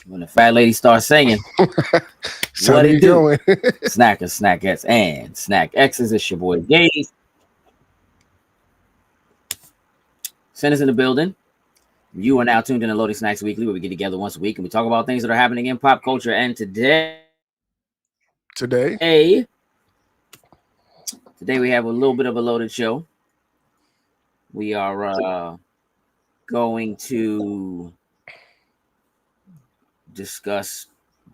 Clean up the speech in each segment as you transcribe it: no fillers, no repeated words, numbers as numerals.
When the fat lady starts singing, what it do? Snackers, Snackettes, and Snack X's. It's your boy Gaze. Send us in the building. You are now tuned in to Loading Snacks Weekly, where we get together once a week and we talk about things that are happening in pop culture. And today we have a little bit of a loaded show. We are going to discuss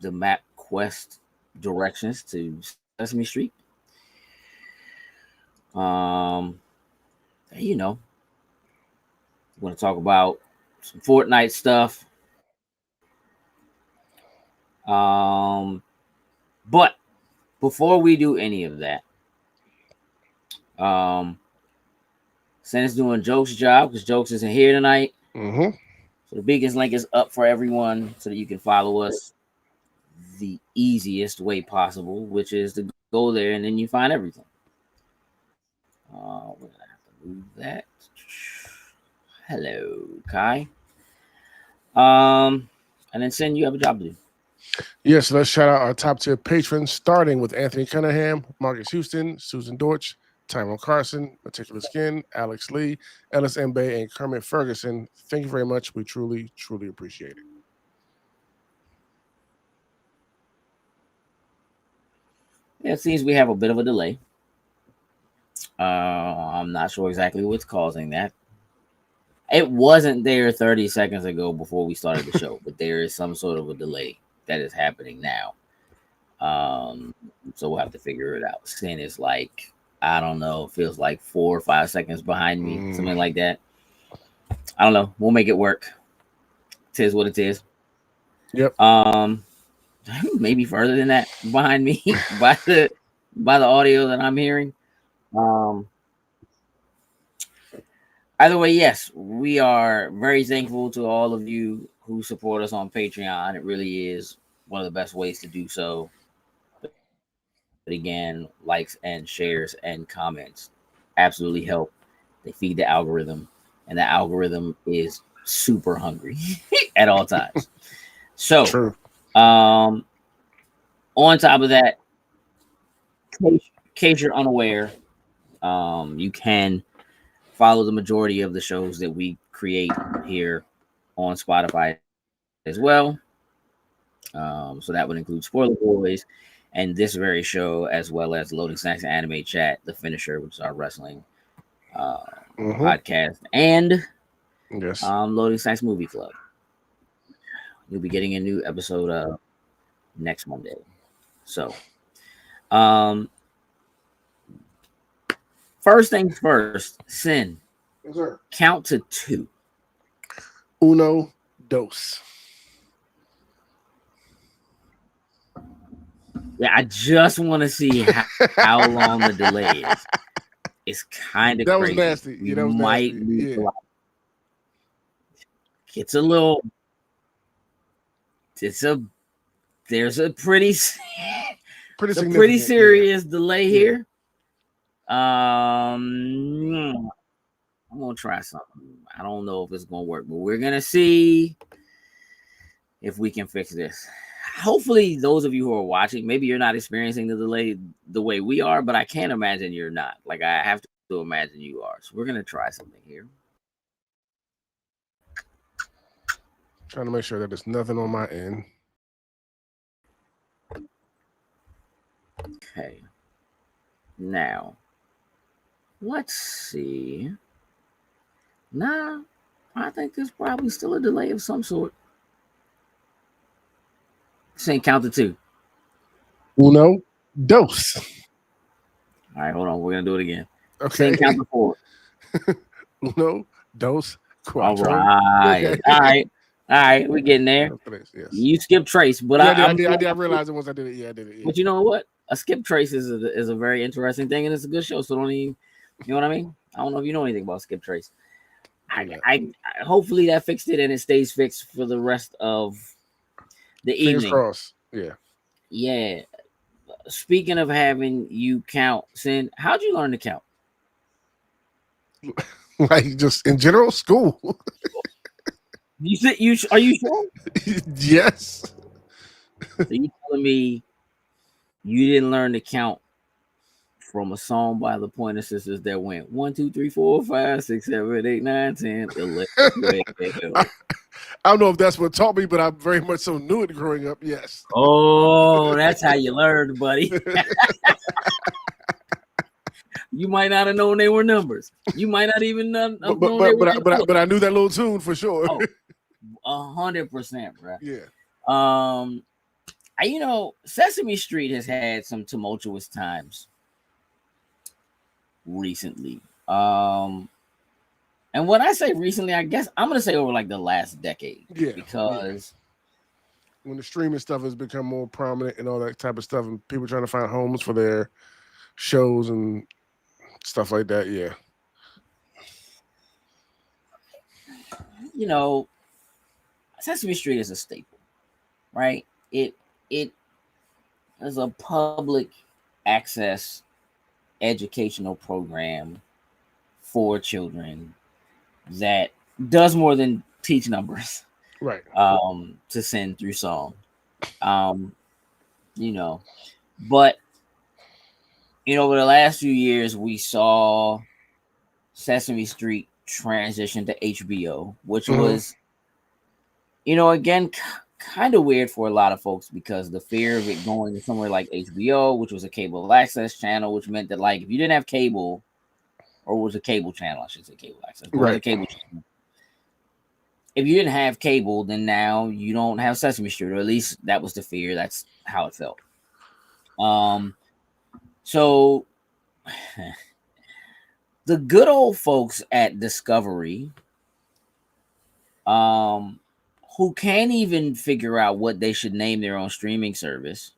the map quest directions to Sesame Street. You know, we're going to talk about some Fortnite stuff. But before we do any of that, Santa's doing Joke's job because Jokes isn't here tonight. Mm-hmm. So the Beacons link is up for everyone so that you can follow us the easiest way possible, which is to go there and then you find everything. We're gonna have to move that. Hello, Kai. And then Sin, you have a job to do. Yes, let's shout out our top tier patrons, starting with Anthony Cunningham, Marcus Houston, Susan Dortch, Tyrone Carson, Meticulous Skin, Alex Lee, Ellis Mbe, and Kermit Ferguson. Thank you very much. We truly, truly appreciate it. Yeah, it seems we have a bit of a delay. I'm not sure exactly what's causing that. It wasn't there 30 seconds ago before we started the show, but there is some sort of a delay that is happening now. So we'll have to figure it out. Sin is like, I don't know, feels like 4 or 5 seconds behind me, something like that. I don't know. We'll make it work. Tis what it is. Yep. Maybe further than that behind me by the audio that I'm hearing. Either way, yes, we are very thankful to all of you who support us on Patreon. It really is one of the best ways to do so. But again, likes and shares and comments absolutely help. They feed the algorithm, and the algorithm is super hungry at all times. So, True. On top of that, in case you're unaware, you can follow the majority of the shows that we create here on Spotify as well. So that would include Spoiler Boys and this very show, as well as Loading Snacks and Anime Chat, The Finisher, which is our wrestling podcast, and Loading Snacks Movie Club. You'll be getting a new episode next Monday. So, first things first, Sin. Yes, sir. Count to 2. Uno, dos. Yeah, I just want to see how long the delay is. It's kind of crazy. Was nasty. Yeah, that was might nasty. Yeah. It's a little. There's a pretty serious delay here. I'm gonna try something. I don't know if it's gonna work, but we're gonna see if we can fix this. Hopefully, those of you who are watching, maybe you're not experiencing the delay the way we are, but I can't imagine you're not. Like, I have to imagine you are. So we're gonna try something here. Trying to make sure that there's nothing on my end. Okay. Now, let's see. Nah, I think there's probably still a delay of some sort. Saying count to 2. Uno, dos. All right, hold on. We're gonna do it again. Okay. Saying count to 4. Uno, dos, cuatro. All right. Okay. All right. We're getting there. Yes. You skip trace, but I did. I realized it once I did it. Yeah, I did it. Yeah. But you know what? A skip trace is a very interesting thing, and it's a good show. So don't even, you know what I mean? I don't know if you know anything about skip trace. I hopefully that fixed it and it stays fixed for the rest of the evening. Fingers crossed. Yeah. Yeah. Speaking of having you count, Sin, how'd you learn to count? Like just in general, school. You said are you sure? Yes. So you telling me you didn't learn to count from a song by the Pointer Sisters that went 1, 2, 3, 4, 5, 6, 7, 8, 9, 10, 11, 12. I don't know if that's what taught me, but I very much so knew it growing up. Yes. Oh, that's how you learned, buddy. You might not have known they were numbers. You might not even have known they were. But I knew that little tune for sure. Oh, 100%, bro. Yeah. You know, Sesame Street has had some tumultuous times recently. And when I say recently, I guess I'm gonna say over like the last decade. Yeah. Because when the streaming stuff has become more prominent and all that type of stuff, and people trying to find homes for their shows and stuff like that, yeah. You know, Sesame Street is a staple, right? It is a public access educational program for children that does more than teach numbers, right? To send through song, you know, but you know, over the last few years, we saw Sesame Street transition to HBO, which was, you know, again, kind of weird for a lot of folks because the fear of it going to somewhere like HBO, which was a cable access channel, which meant that like if you didn't have cable, or was a cable channel, I should say cable access, but right. A cable channel. If you didn't have cable, then now you don't have Sesame Street, or at least that was the fear. That's how it felt. So the good old folks at Discovery, who can't even figure out what they should name their own streaming service.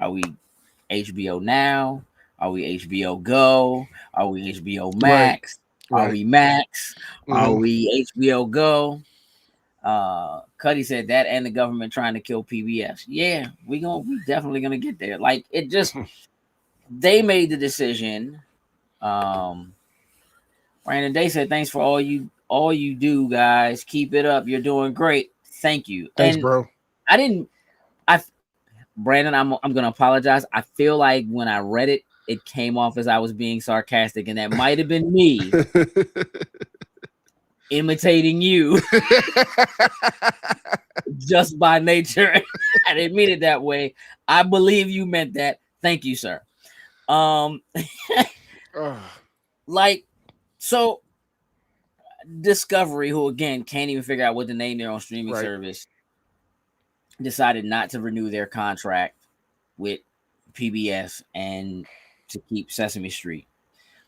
Are we HBO Now? Are we HBO Go? Are we HBO Max? Right. Are we Max? Are we HBO Go? Cuddy said that and the government trying to kill PBS. Yeah, we definitely gonna get there. Like it just they made the decision. Brandon Day said, thanks for all you do, guys. Keep it up. You're doing great. Thank you. Thanks, bro. Brandon, I'm gonna apologize. I feel like when I read it, it came off as I was being sarcastic, and that might have been me imitating you just by nature. I didn't mean it that way. I believe you meant that. Thank you, sir. Like, so Discovery, who again can't even figure out what to name their own streaming service, decided not to renew their contract with PBS and to keep Sesame Street.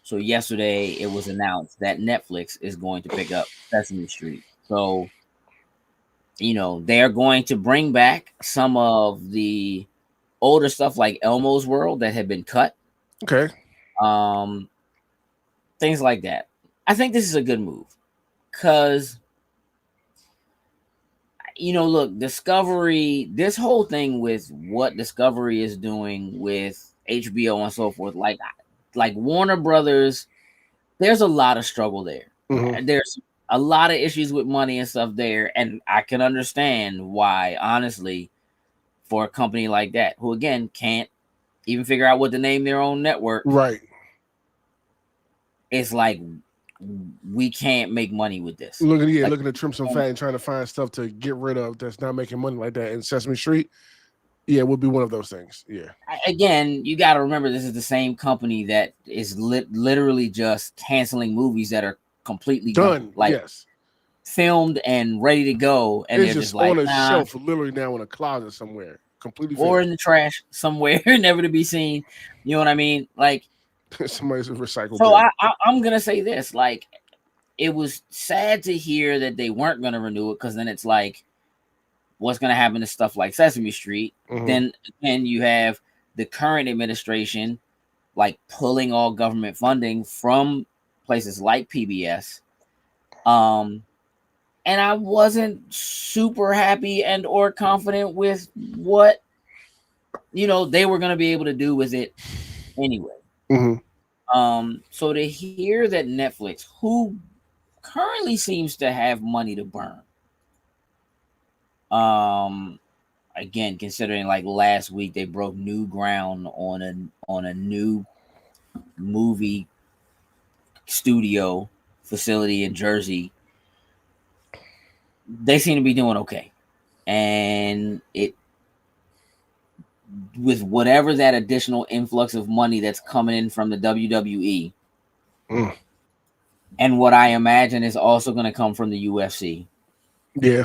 So yesterday it was announced that Netflix is going to pick up Sesame Street. So, you know, they're going to bring back some of the older stuff like Elmo's World that had been cut. Okay. Things like that. I think this is a good move because, you know, look, Discovery, this whole thing with what Discovery is doing with HBO and so forth, like Warner Brothers, there's a lot of struggle there. There's a lot of issues with money and stuff there. And I can understand why, honestly, for a company like that, who again can't even figure out what to name their own network. Right. It's like, we can't make money with this. Looking to trim some fat and trying to find stuff to get rid of that's not making money like that. And Sesame Street, yeah, would be one of those things. Yeah. Again, you got to remember this is the same company that is literally just canceling movies that are completely done, filmed and ready to go, and it's just on a shelf, literally now in a closet somewhere, completely or finished. In the trash somewhere, never to be seen. You know what I mean? Like. Somebody's recycled. So I'm gonna say this: like, it was sad to hear that they weren't gonna renew it, because then it's like, what's gonna happen to stuff like Sesame Street? Then you have the current administration like pulling all government funding from places like PBS. And I wasn't super happy and or confident with what, you know, they were gonna be able to do with it anyway. So to hear that Netflix, who currently seems to have money to burn. Again, considering like last week they broke new ground on a new movie studio facility in Jersey. They seem to be doing okay, and it with whatever that additional influx of money that's coming in from the WWE, and what I imagine is also going to come from the UFC. Yeah.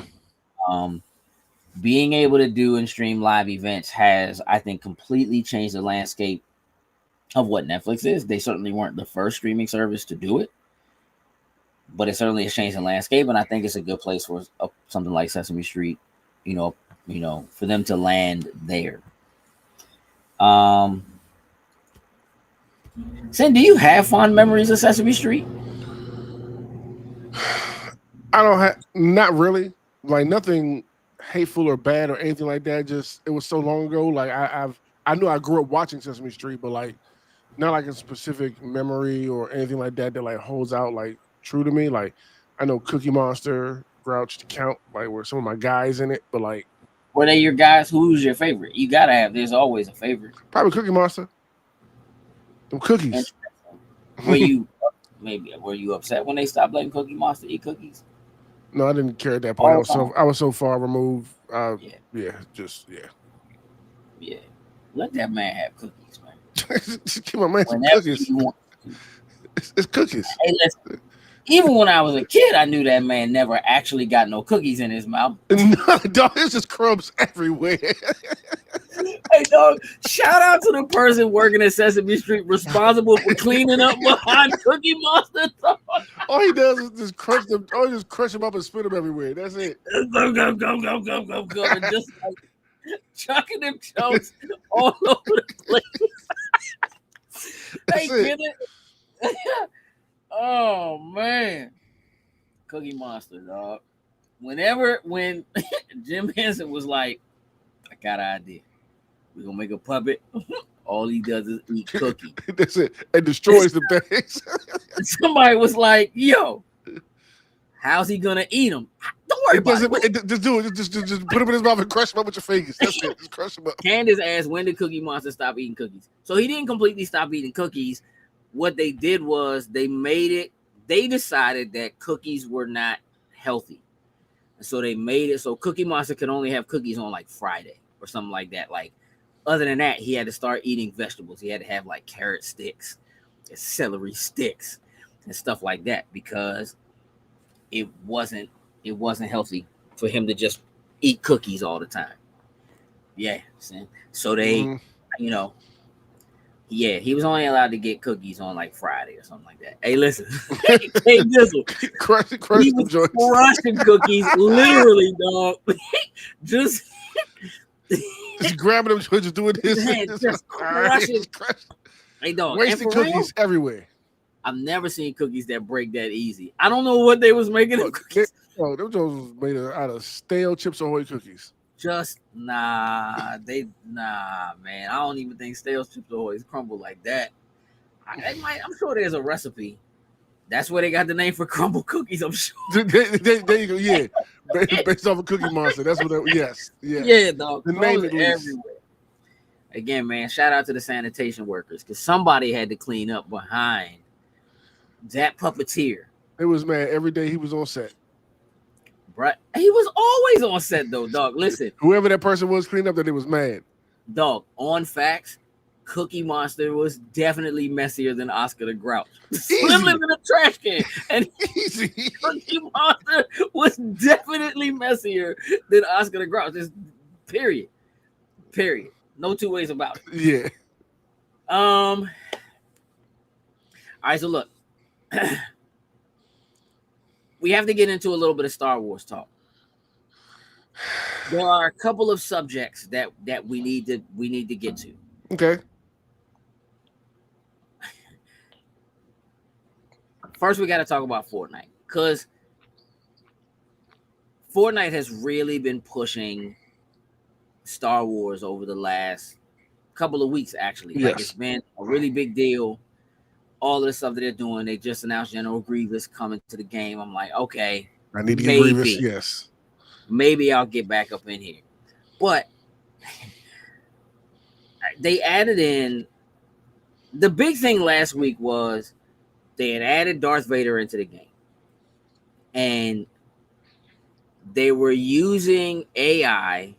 Being able to do and stream live events has, I think, completely changed the landscape of what Netflix is. They certainly weren't the first streaming service to do it, but it certainly has changed the landscape, and I think it's a good place for something like Sesame Street, for them to land there. Sin, do you have fond memories of Sesame Street? I don't have, not really, like nothing hateful or bad or anything like that. Just it was so long ago. Like I knew I grew up watching Sesame Street, but like not like a specific memory or anything like that like holds out like true to me. Like I know Cookie Monster, Grouch to Count, like were some of my guys in it, but like were they your guys? Who's your favorite? You gotta have. There's always a favorite. Probably Cookie Monster. Them cookies. Were you upset when they stopped letting Cookie Monster eat cookies? No, I didn't care at that point. I was so far removed. Yeah. Let that man have cookies, man. Keep my man some cookies. It's cookies. Hey, listen. Even when I was a kid, I knew that man never actually got no cookies in his mouth. No, dog, it's just crumbs everywhere. Hey, dog, shout out to the person working at Sesame Street responsible for cleaning up behind Cookie Monster. All he does is just crush them. Oh, just crush them up and spit them everywhere. That's it. Go, and just like chucking them chunks all over the place. Hey, get it? Oh man, Cookie Monster, dog. When Jim Henson was like, I got an idea. We're gonna make a puppet. All he does is eat cookies. That's it. And destroys the bags. Somebody was like, yo, how's he gonna eat them? Don't worry about it. Just do it. Just put them in his mouth and crush them up with your fingers. That's it. Just crush them up. Candace asked, when did Cookie Monster stop eating cookies? So he didn't completely stop eating cookies. What they did was they decided that cookies were not healthy. And so they made it so Cookie Monster could only have cookies on like Friday or something like that. Like, other than that, he had to start eating vegetables. He had to have like carrot sticks and celery sticks and stuff like that because it wasn't healthy for him to just eat cookies all the time. Yeah. So they, he was only allowed to get cookies on like Friday or something like that. Hey, listen, hey, Dizzle, crushing cookies, literally, dog. just grabbing them, just doing this, just crushing. Hey, dog, wasting cookies everywhere. I've never seen cookies that break that easy. I don't know what they was making of cookies. Them was made out of stale Chips Ahoy cookies. Man. I don't even think stale Chips Ahoy crumble like that. I'm sure there's a recipe. That's where they got the name for crumble cookies. I'm sure. There you go. Yeah, based off of Cookie Monster. That's what. Yes. Yeah, dog. The name is everywhere. Again, man. Shout out to the sanitation workers because somebody had to clean up behind that puppeteer. It was man. Every day he was on set. Right. He was always on set though, dog. Listen. Whoever that person was cleaning up, that it was mad. Dog, on facts, Cookie Monster was definitely messier than Oscar the Grouch. Slim him in a trash can. And Cookie Monster was definitely messier than Oscar the Grouch. Just period. No two ways about it. Yeah. All right, so look. We have to get into a little bit of Star Wars talk. There are a couple of subjects that we need to get to. Okay. First, we got to talk about Fortnite because Fortnite has really been pushing Star Wars over the last couple of weeks. Actually, yes. Like it's been a really big deal. all of the stuff that they're doing. They just announced General Grievous coming to the game. I'm like, okay, I need to get Grievous. Yes, maybe I'll get back up in here. But they added in the big thing last week was they had added Darth Vader into the game, and they were using AI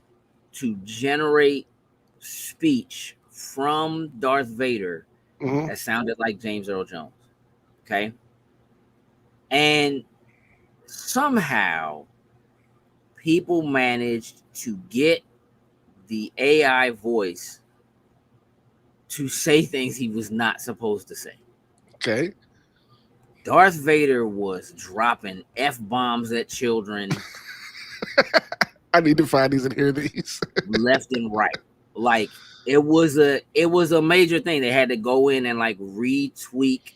to generate speech from Darth Vader that sounded like James Earl Jones. Okay. And somehow people managed to get the AI voice to say things he was not supposed to say. Okay. Darth Vader was dropping F-bombs at children. I need to find these and hear these. Left and right. Like it was a major thing. They had to go in and like retweak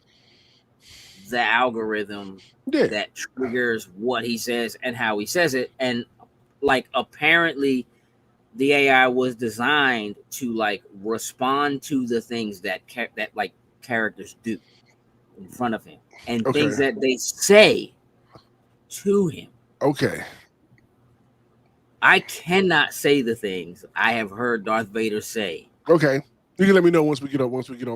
the algorithm that triggers what he says and how he says it. And like apparently the AI was designed to like respond to the things that like characters do in front of him and things that they say to him. Okay. I cannot say the things I have heard Darth Vader say. Okay. You can let me know once we get off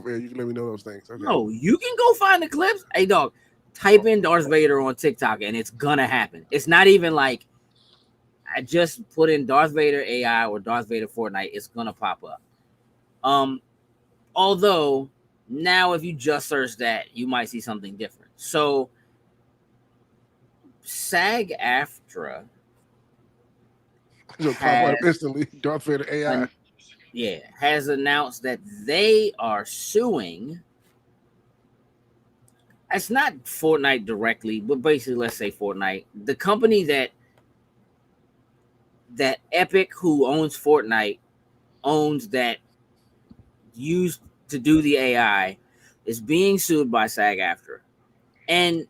air. You can let me know those things. Okay. No, you can go find the clips. Hey dog, type in Darth Vader on TikTok and it's gonna happen. It's not even like I just put in Darth Vader AI or Darth Vader Fortnite, it's gonna pop up. Although now if you just search that, you might see something different. So SAG-AFTRA instantly Darth Vader AI has announced that they are suing. It's not Fortnite directly, but basically let's say Fortnite, the company that Epic, who owns Fortnite, owns that used to do the AI, is being sued by SAG-AFTRA. And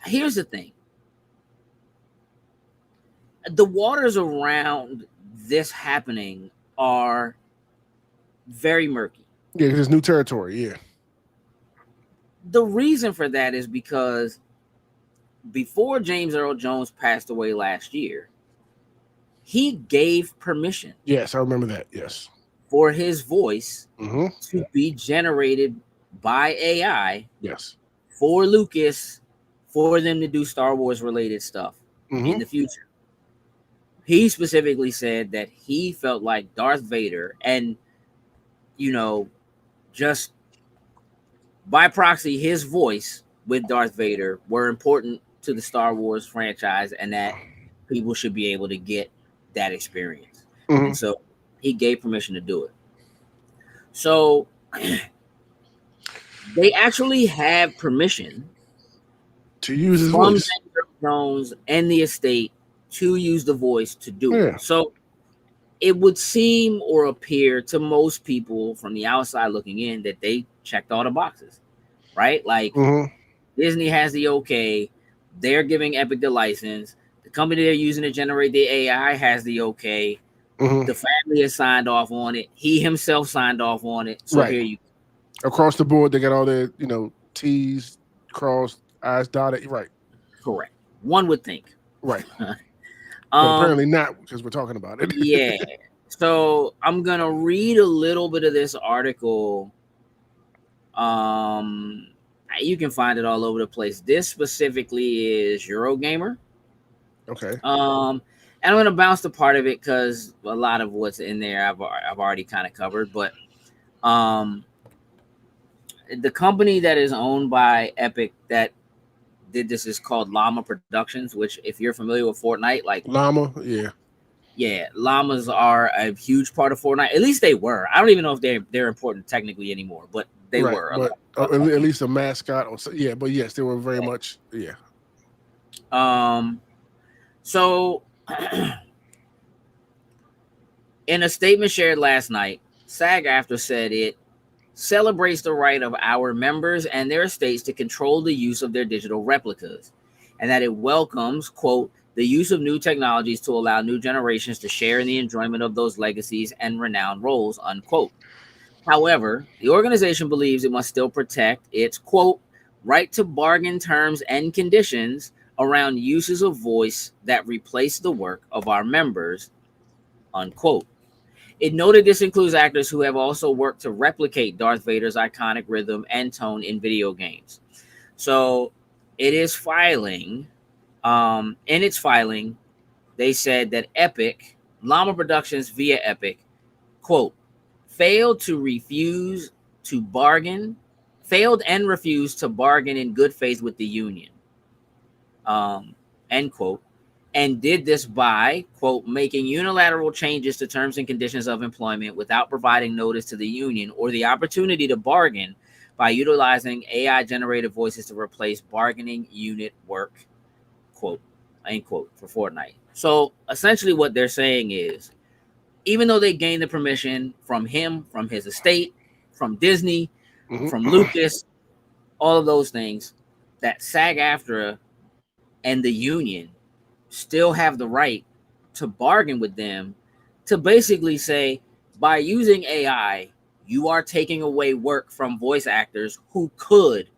here's the thing. The waters around this happening are very murky. Yeah, it's new territory, yeah. The reason for that is because before James Earl Jones passed away last year, he gave permission. Yes, I remember that, yes. For his voice to be generated by AI. Yes. For Lucas, for them to do Star Wars related stuff in the future. He specifically said that he felt like Darth Vader and, you know, just by proxy, his voice with Darth Vader were important to the Star Wars franchise and that people should be able to get that experience. And so he gave permission to do it. So they actually have permission to use his voice from Jones and the estate to use the voice to do it. So it would seem or appear to most people from the outside looking in that they checked all the boxes, right? Like Disney has the okay, they're giving Epic the license, the company they're using to generate the AI has the okay, the family has signed off on it, he himself signed off on it. So here you go. Across the board, they got all their, T's crossed, I's dotted. Right. Correct. One would think. Right. But apparently not, because we're talking about it. Yeah. So I'm gonna read a little bit of this article. You can find it all over the place. This specifically is Eurogamer. Okay. And I'm gonna bounce the part of it because a lot of what's in there I've already kind of covered. But the company that is owned by Epic that did this is called Llama Productions, which if you're familiar with Fortnite, like Llama, llamas are a huge part of Fortnite. At least they were. I don't even know if they're important technically anymore, but they were. But at least a mascot, but yes, they were very much. So in a statement shared last night, SAG-AFTRA said it celebrates the right of our members and their estates to control the use of their digital replicas, and that it welcomes, quote, the use of new technologies to allow new generations to share in the enjoyment of those legacies and renowned roles, unquote. However, the organization believes it must still protect its, quote, right to bargain terms and conditions around uses of voice that replace the work of our members, unquote. It noted this includes actors who have also worked to replicate Darth Vader's iconic rhythm and tone in video games. So it is filing. In its filing, they said that Epic, Llama Productions via Epic, quote, failed to refuse to bargain, failed and refused to bargain in good faith with the union, end quote, and did this by, quote, making unilateral changes to terms and conditions of employment without providing notice to the union or the opportunity to bargain by utilizing AI generated voices to replace bargaining unit work, quote, end quote, for Fortnite. So essentially what they're saying is, even though they gained the permission from him, from his estate, from Disney, from Lucas, all of those things, that SAG-AFTRA and the union still have the right to bargain with them to basically say, by using AI, you are taking away work from voice actors who could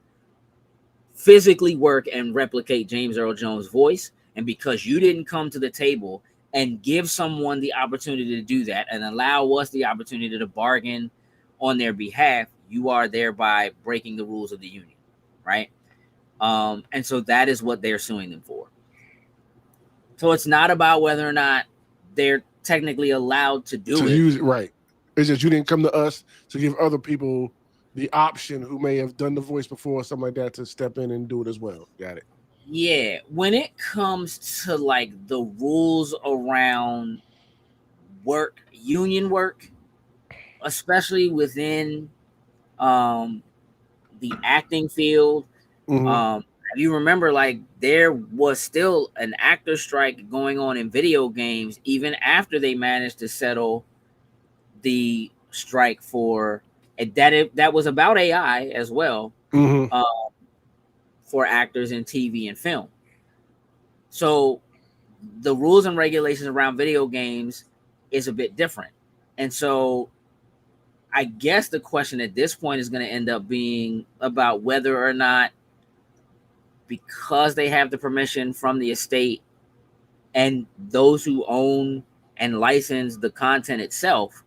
physically work and replicate James Earl Jones' voice. And because you didn't come to the table and give someone the opportunity to do that and allow us the opportunity to bargain on their behalf, you are thereby breaking the rules of the union, right? And so that is what they're suing them for. So it's not about whether or not they're technically allowed to do it. Use it, right. It's just you didn't come to us to give other people the option who may have done the voice before, something like that, to step in and do it as well. Got it. Yeah, when it comes to like the rules around work, union work, especially within um the acting field, you remember like there was still an actor strike going on in video games even after they managed to settle the strike for that was about AI as well, for actors in TV and film. So the rules and regulations around video games is a bit different. And so I guess the question at this point is going to end up being about whether or not, because they have the permission from the estate and those who own and license the content itself,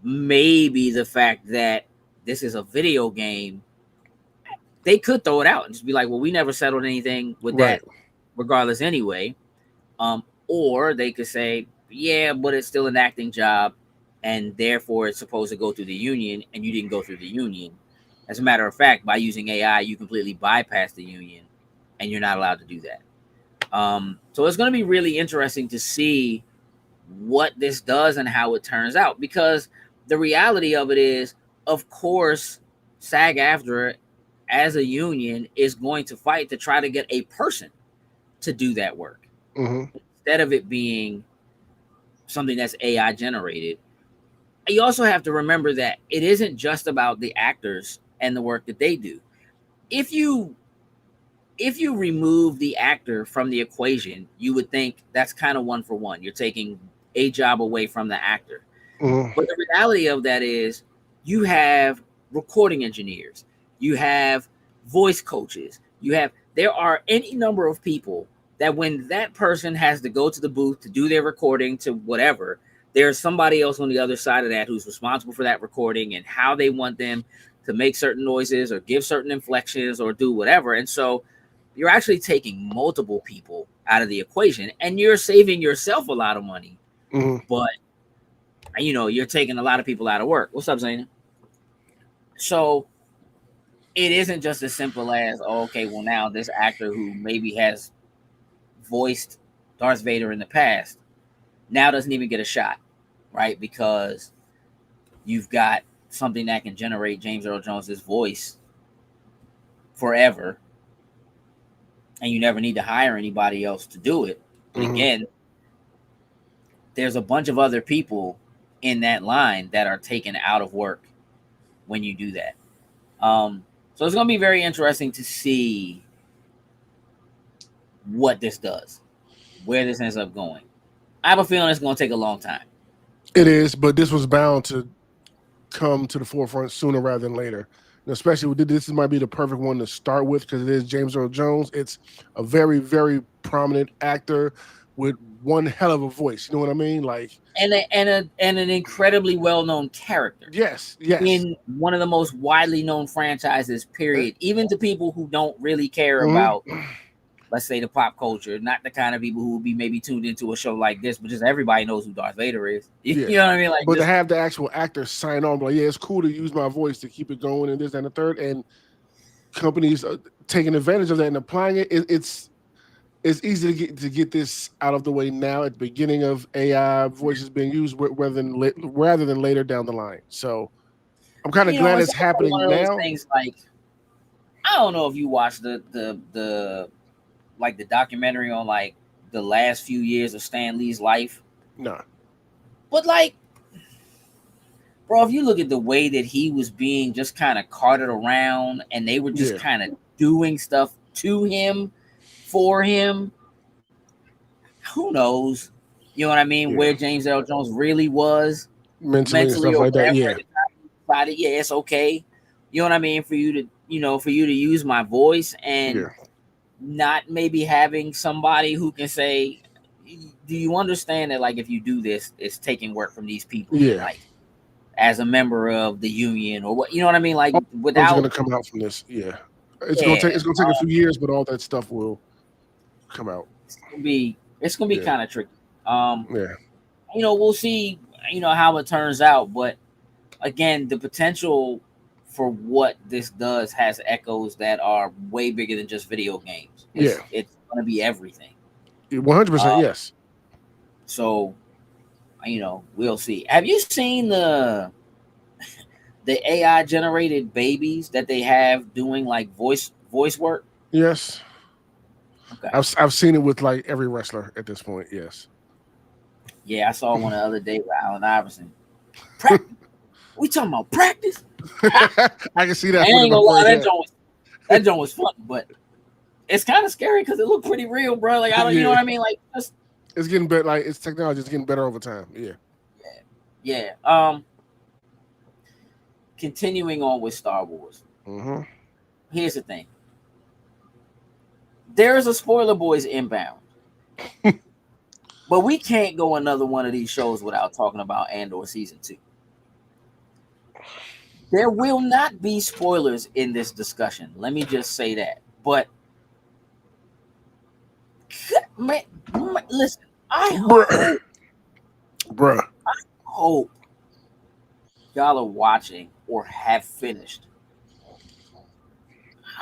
maybe the fact that this is a video game, they could throw it out and just be like, well, we never settled anything with that regardless anyway. Or they could say, yeah, but it's still an acting job and therefore it's supposed to go through the union and you didn't go through the union. As a matter of fact, by using AI, you completely bypass the union and you're not allowed to do that. So it's going to be really interesting to see what this does and how it turns out, because the reality of it is, of course, SAG-AFTRA as a union is going to fight to try to get a person to do that work instead of it being something that's AI generated. You also have to remember that it isn't just about the actors and the work that they do. If you remove the actor from the equation, you would think that's kind of one for one. You're taking a job away from the actor. But the reality of that is you have recording engineers, you have voice coaches, there are any number of people that when that person has to go to the booth to do their recording to whatever, there's somebody else on the other side of that who's responsible for that recording and how they want them to make certain noises or give certain inflections or do whatever. And so you're actually taking multiple people out of the equation and you're saving yourself a lot of money. But, you're taking a lot of people out of work. What's up, Zaina? So it isn't just as simple as, okay, well, now this actor who maybe has voiced Darth Vader in the past now doesn't even get a shot, right? Because you've got something that can generate James Earl Jones's voice forever, and you never need to hire anybody else to do it. But again, there's a bunch of other people in that line that are taken out of work when you do that. So it's going to be very interesting to see what this does, where this ends up going. I have a feeling it's going to take a long time. It is, but this was bound to come to the forefront sooner rather than later. And especially with this might be the perfect one to start with because it is James Earl Jones. It's a very, very prominent actor with one hell of a voice. You know what I mean? Like and an incredibly well-known character. yes, In one of the most widely known franchises, period. Even to people who don't really care about, let's say, the pop culture, not the kind of people who would be maybe tuned into a show like this, but just everybody knows who Darth Vader is. You know what I mean? Like, but just, to have the actual actor sign on, like, yeah, it's cool to use my voice to keep it going and this and the third, and companies taking advantage of that and applying it, it's easy to get this out of the way now at the beginning of AI voices being used rather than later down the line. So I'm kind of glad it's happening one of those now. things, like, I don't know if you watched the like the documentary on like the last few years of Stan Lee's life. No. But like, bro, if you look at the way that he was being just kind of carted around and they were just kind of doing stuff to him, for him, who knows? You know what I mean? Where James Earl Jones really was mentally and stuff or like that. whatever. Yeah, it's okay. You know what I mean? For you to use my voice and not maybe having somebody who can say, do you understand that, like, if you do this, it's taking work from these people, like as a member of the union or what, you know what I mean? Like, without going to come out from this, it's going to take a few years, but all that stuff will come out. It's gonna be kind of tricky. You know, we'll see. You know how it turns out, but again, the potential for what this does has echoes that are way bigger than just video games. It's going to be everything. 100%, yes. So, you know, we'll see. Have you seen the AI generated babies that they have doing like voice work? Yes. Okay. I've seen it with like every wrestler at this point. Yes. Yeah, I saw one the other day with Allen Iverson. We talking about practice? I can see that. I ain't gonna lie, that joint was funny, but it's kind of scary because it looked pretty real, bro. Like, I don't, you know what I mean? Like, it's getting better. Like, it's technology is getting better over time. Yeah. Continuing on with Star Wars. Here's the thing. There's a Spoiler Boys inbound. But we can't go another one of these shows without talking about Andor Season 2. There will not be spoilers in this discussion. Let me just say that. But, man, listen, I hope y'all are watching or have finished.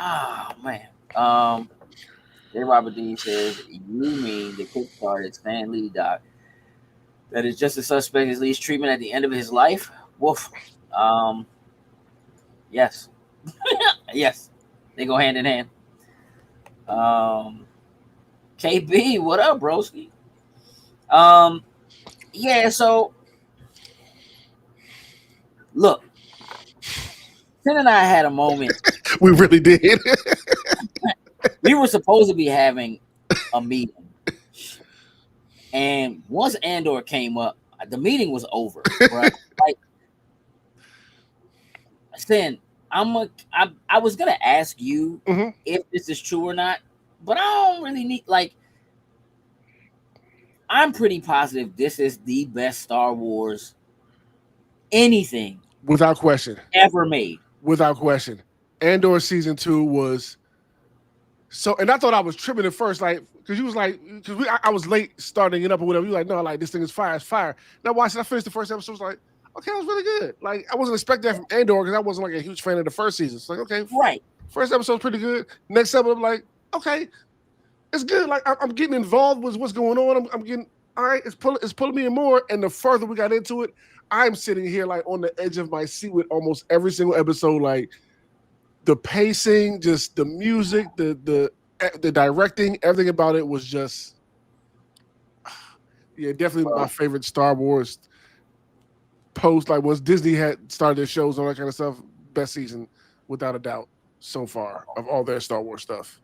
Oh, man. J. Robert D says, you mean the kickstarted Stan Lee doc that is just a suspect as Lee's treatment at the end of his life? Woof. Yes. Yes. They go hand in hand. KB, what up, broski? Yeah, so look, Ken and I had a moment. We really did. We were supposed to be having a meeting. And once Andor came up, the meeting was over, bro. Like, Sin, I was gonna ask you if this is true or not, but I don't really need, like, I'm pretty positive this is the best Star Wars anything without question ever made. Without question. Andor Season 2 was so, and I thought I was tripping at first, like, because you was like, because I was late starting it up or whatever. You like, no, like, this thing is fire, it's fire. And I watched it, I finished the first episode, I was like, okay, that was really good. Like, I wasn't expecting that from Andor because I wasn't like a huge fan of the first season. It's like, okay, right. First episode's pretty good. Next episode, I'm like, okay, it's good. Like, I'm getting involved with what's going on. I'm getting, all right, it's pulling me in more. And the further we got into it, I'm sitting here like on the edge of my seat with almost every single episode. Like, the pacing, just the music, the directing, everything about it was just, definitely my favorite Star Wars post. Like, once Disney had started their shows and all that kind of stuff, best season without a doubt so far of all their Star Wars stuff.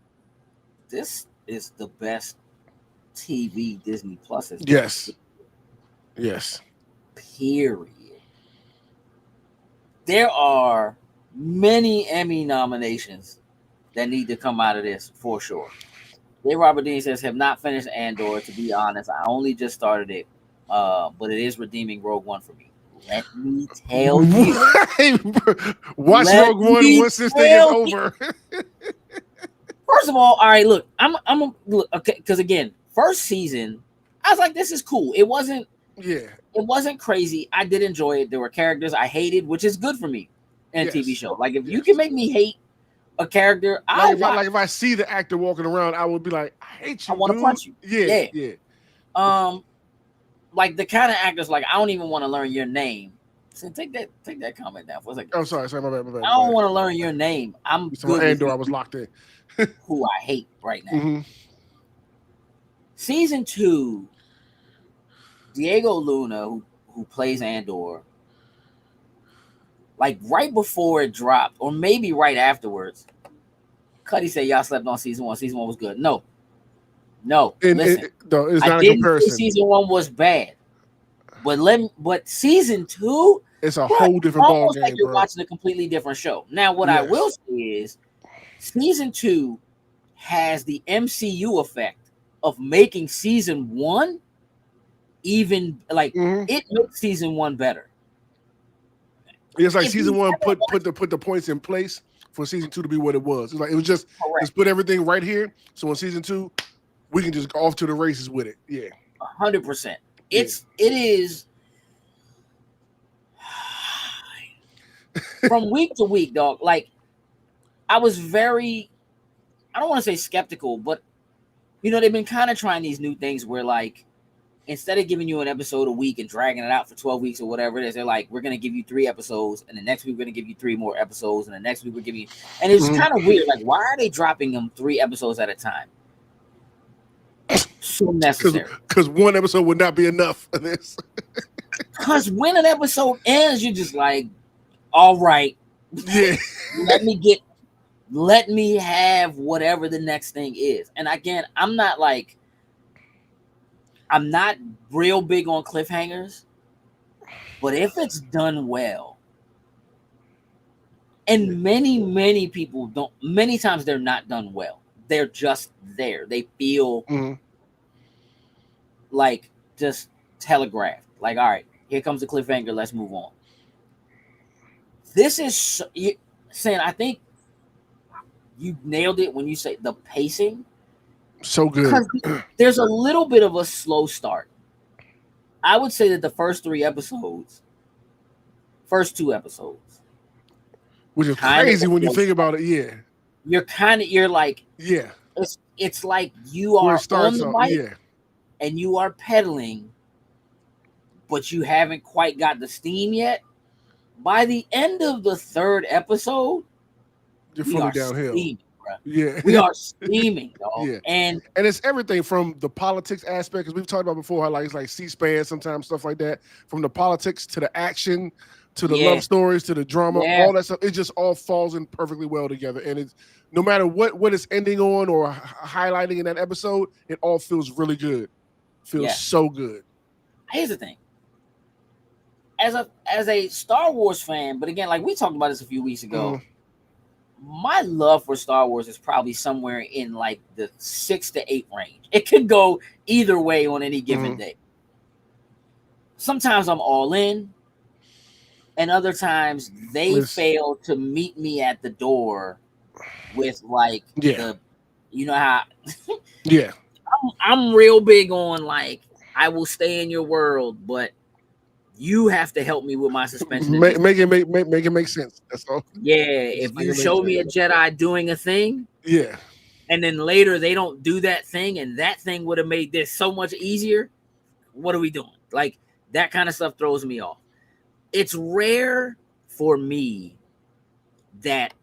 This is the best TV Disney Plus has Yes. Period. there are many Emmy nominations that need to come out of this for sure. J. Robert Dean says, have not finished Andor. To be honest, I only just started it, but it is redeeming Rogue One for me. Let me tell you. Watch Rogue One once this thing is over. First of all right, look, I'm look, okay, because again, first season, I was like, this is cool. It wasn't crazy. I did enjoy it. There were characters I hated, which is good for me in a TV show. Like if you can make me hate a character, if I see the actor walking around, I would be like, I hate you. I want to punch you. Yeah. Like the kind of actors, like I don't even want to learn your name. So take that comment down for a second. Oh, sorry, my bad. I don't want to learn your name. I'm good. Andor, I was locked in. Who I hate right now. Mm-hmm. Season 2, Diego Luna, who plays Andor, like right before it dropped, or maybe right afterwards, Cuddy said y'all slept on season 1. Season 1 was good. No. Listen, it's not I a didn't comparison. say season 1 was bad, but season 2, it's a whole different ball game. Like you're watching a completely different show. Now, what I will say is, season 2 has the MCU effect of making season 1 even like it makes season 1 better. It's like season 1 put the points in place for season 2 to be what it was. It's like it was just let's put everything right here. So in season 2, we can just go off to the races with it. Yeah, 100%. It is from week to week, dog. Like I was very, I don't want to say skeptical, but they've been kind of trying these new things where like instead of giving you an episode a week and dragging it out for 12 weeks or whatever it is, they're like, we're going to give you 3 episodes, and the next week we're going to give you 3 more episodes, and the next week we're giving you, and it's kind of weird. Like, why are they dropping them 3 episodes at a time? So necessary. Because one episode would not be enough for this. Because when an episode ends, you're just like, all right, yeah, let me have whatever the next thing is. And again, I'm not real big on cliffhangers, but if it's done well, and many people don't, many times they're not done well. They're just there. They feel like just telegraphed. Like, all right, here comes the cliffhanger. Let's move on. This is saying, I think you nailed it when you say the pacing. So good. There's a little bit of a slow start. I would say that the first 2 episodes, which is crazy when you think about it. Yeah, you're like, yeah, it's like you are on the bike and you are pedaling, but you haven't quite got the steam yet. By the end of the 3rd episode, you're fully downhill. Steaming, bro. Yeah, we are steaming, dog. Yeah. And it's everything from the politics aspect, because we've talked about before how it's like C-SPAN sometimes, stuff like that. From the politics to the action to the love stories to the drama, all that stuff, it just all falls in perfectly well together. And it's no matter what it's ending on or highlighting in that episode, it all feels really good. Feels so good. Here's the thing. As a Star Wars fan, but again, like we talked about this a few weeks ago, my love for Star Wars is probably somewhere in like the 6 to 8 range. It could go either way on any given day. Sometimes I'm all in, and other times they fail to meet me at the door with like the, how I'm real big on like, I will stay in your world, but you have to help me with my suspension. Make it make sense. That's all. Yeah, if you show me a Jedi doing a thing, and then later they don't do that thing, and that thing would have made this so much easier, what are we doing? Like, that kind of stuff throws me off. It's rare for me that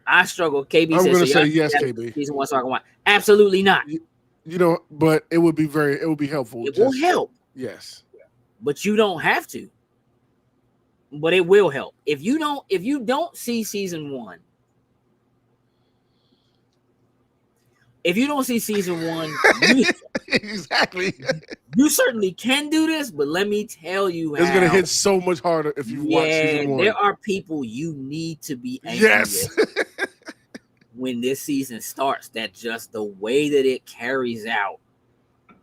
I struggle. KB says, I'm going to say yes, KB. Season 1 talking about. Absolutely not. But it would be helpful. It will help. Yes. But you don't have to. But it will help. If you don't see season 1, exactly. You certainly can do this, but let me tell you It's gonna how. hit so much harder if you watch season 1. There are people you need to be angry Yes. with when this season starts. That just the way that it carries out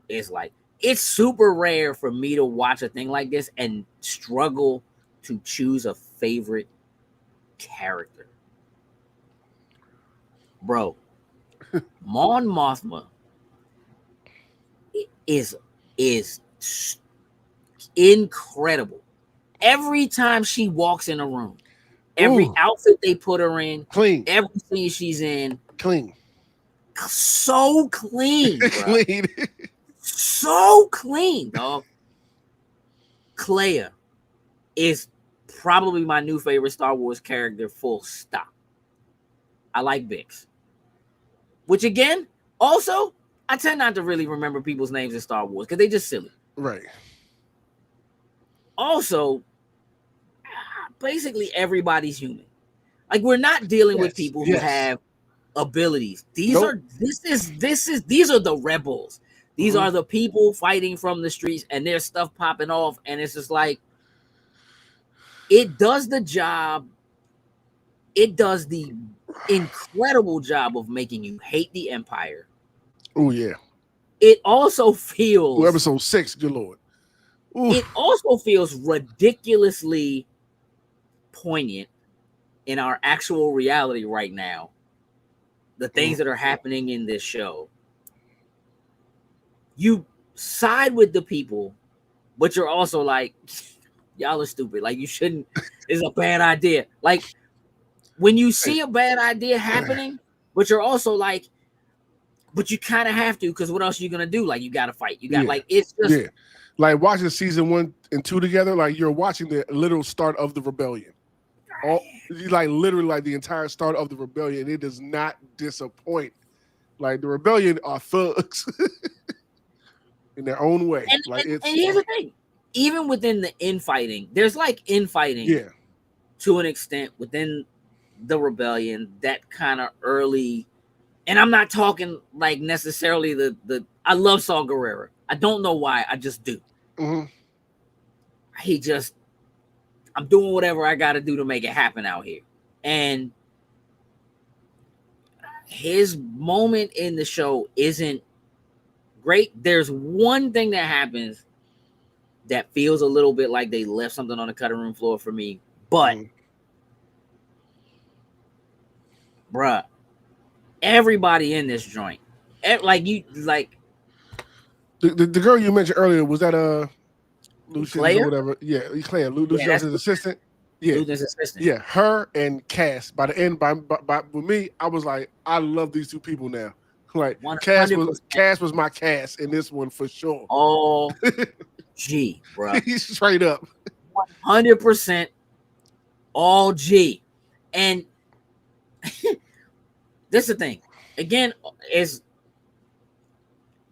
is like, it's super rare for me to watch a thing like this and struggle to choose a favorite character. Bro, Mon Mothma is incredible. Every time she walks in a room, every Ooh, outfit they put her in, clean, every scene she's in, clean, so clean, bro. clean. So clean, dog. Clea is probably my new favorite Star Wars character, full stop. I like Bix. Which again, also, I tend not to really remember people's names in Star Wars because they just silly. Right. Also, basically everybody's human. Like, we're not dealing with people who have abilities. These are the rebels. These are the people fighting from the streets, and there's stuff popping off, and it's just like, it does the job. It does the incredible job of making you hate the Empire. Oh yeah. It also feels episode 6, good lord. Ooh. It also feels ridiculously poignant in our actual reality right now. The things that are happening in this show. You side with the people, but you're also like, y'all are stupid. Like, you shouldn't. It's a bad idea. Like, when you see a bad idea happening, but you're also like, but you kind of have to, because what else are you gonna do? Like, you gotta fight. You got like, it's just like watching season 1 and 2 together. Like, you're watching the literal start of the rebellion. Like literally, like the entire start of the rebellion. It does not disappoint. Like, the rebellion are thugs in their own way. And here's the thing: even within the infighting, there's like infighting, to an extent within the rebellion. That kind of early, and I'm not talking like necessarily the. I love Saul Guerrero. I don't know why. I just do. I'm doing whatever I got to do to make it happen out here, and his moment in the show isn't great. There's one thing that happens that feels a little bit like they left something on the cutting room floor for me, but bruh, everybody in this joint, like the girl you mentioned earlier, was that Lucian's or whatever? Yeah, Claire. Lucian's his assistant. Yeah, Lucian's assistant. Yeah, her and Cass. By the end, by with me, I was like, I love these two people now. Like, 100%. Cass was my Cass in this one for sure. Oh, G, bro. He's straight up 100% all G. And this is the thing. Again, is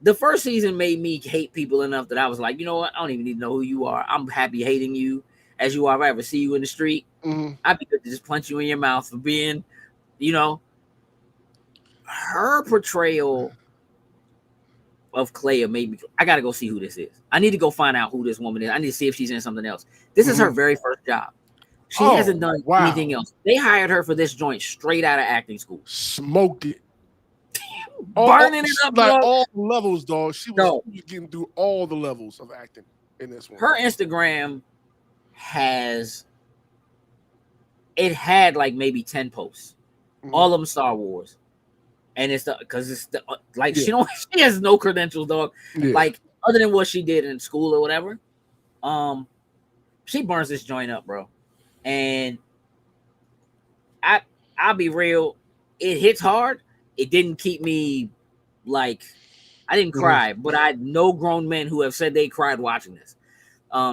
the first season made me hate people enough that I was like, you know what? I don't even need to know who you are. I'm happy hating you as you are. If I ever see you in the street, I'd be good to just punch you in your mouth for being, her portrayal of Clea made me. I gotta go see who this is. I need to go find out who this woman is. I need to see if she's in something else. This is her very first job. She hasn't done anything else. They hired her for this joint straight out of acting school. Smoked it. Burning it up, like dog. all levels, dog. She was getting through all the levels of acting in this one. Her Instagram had like maybe 10 posts, all of them Star Wars, and it's she has no credentials, dog. Like, other than what she did in school or whatever. She burns this joint up, bro, and I'll be real, it hits hard. It didn't keep me, like, I didn't cry, but I know grown men who have said they cried watching this.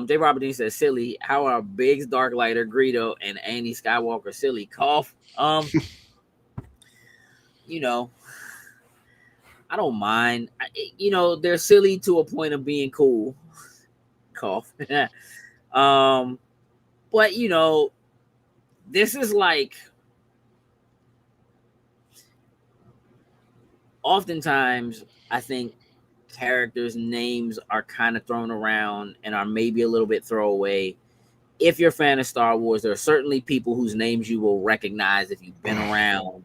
J. Robert Dean says, silly, how are Biggs, Darklighter, Greedo, and Andy Skywalker silly? Cough. I don't mind. They're silly to a point of being cool. Cough. But this is like, oftentimes I think characters' names are kind of thrown around and are maybe a little bit throwaway. If you're a fan of Star Wars, there are certainly people whose names you will recognize if you've been around.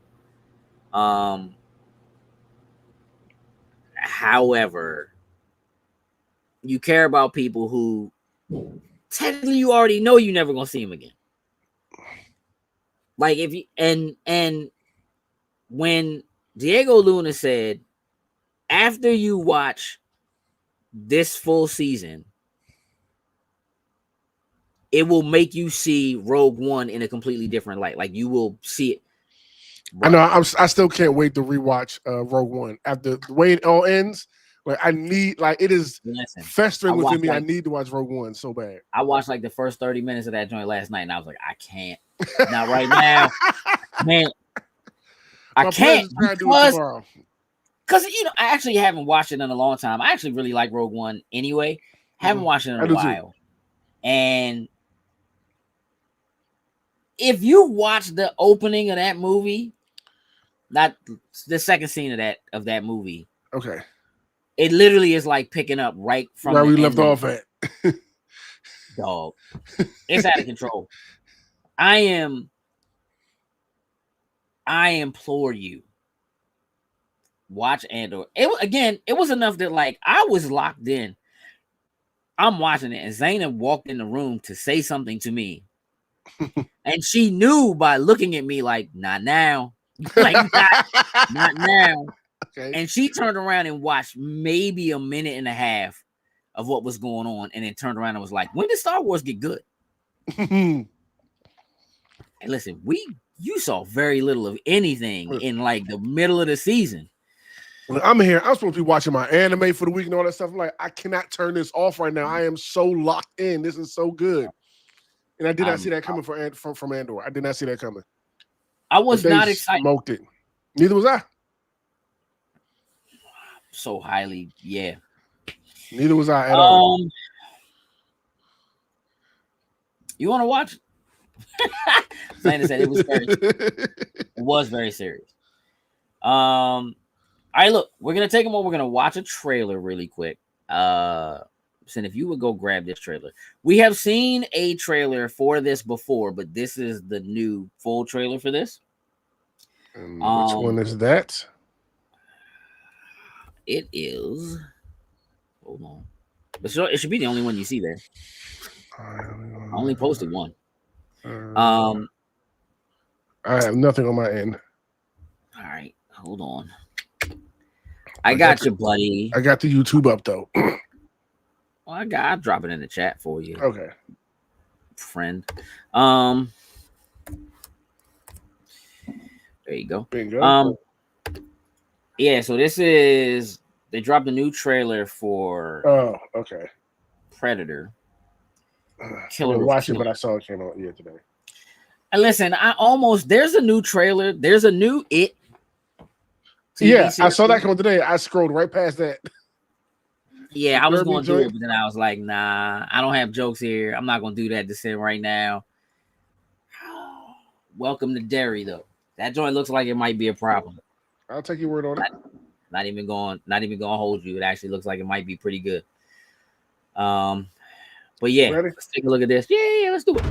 However, you care about people who technically you already know you're never gonna see them again. Like if you and when Diego Luna said, after you watch this full season, it will make you see Rogue One in a completely different light. Like you will see it. Bro. I know. I still can't wait to rewatch Rogue One after the way it all ends. Like I need, like it is festering within me. I need to watch Rogue One so bad. I watched like the first 30 minutes of that joint last night, and I was like, I can't. Not right now, man. I can't because you know I actually haven't watched it in a long time. I actually really like Rogue One anyway. Haven't watched it in a while, too. And if you watch the opening of that movie, not the second scene of that movie, okay, it literally is like picking up right from where we left off at. Dog, it's out of control. I implore you, watch Andor. It was enough that like I was locked in. I'm watching it, and Zaynab walked in the room to say something to me, and she knew by looking at me like, "Not now, like not now." Okay. And she turned around and watched maybe a minute and a half of what was going on, and then turned around and was like, "When did Star Wars get good?" And listen, you saw very little of anything in like the middle of the season. I'm here. I'm supposed to be watching my anime for the week and all that stuff. I'm like, I cannot turn this off right now. I am so locked in. This is so good. And I did not see that coming from Andor. I did not see that coming. I was not excited. Smoked it. Neither was I. So highly, yeah. Neither was I at all. You want to watch? Zaina said it was very serious. All right, look, we're gonna take a moment. We're gonna watch a trailer really quick. So if you would go grab this trailer, we have seen a trailer for this before, but this is the new full trailer for this. Which one is that? It is. Hold on. It should be the only one you see there. I only posted one. I have nothing on my end. All right, hold on. I got you, buddy. I got the YouTube up though. Well, I'll drop it in the chat for you. Okay, friend. There you go. Bingo. Yeah. So this is they dropped a new trailer for. Oh, okay. Predator. Killer. I watched it, but I saw it came out today. And listen, there's a new trailer. There's a new It. Yeah, series. I saw that come today. I scrolled right past that. Yeah, I was going to do it, but then I was like, nah, I don't have jokes here. I'm not going to do that to sit right now. Welcome to Derry, though. That joint looks like it might be a problem. I'll take your word on it. Not even going to hold you. It actually looks like it might be pretty good. But yeah, let's take a look at this. Yeah, let's do it.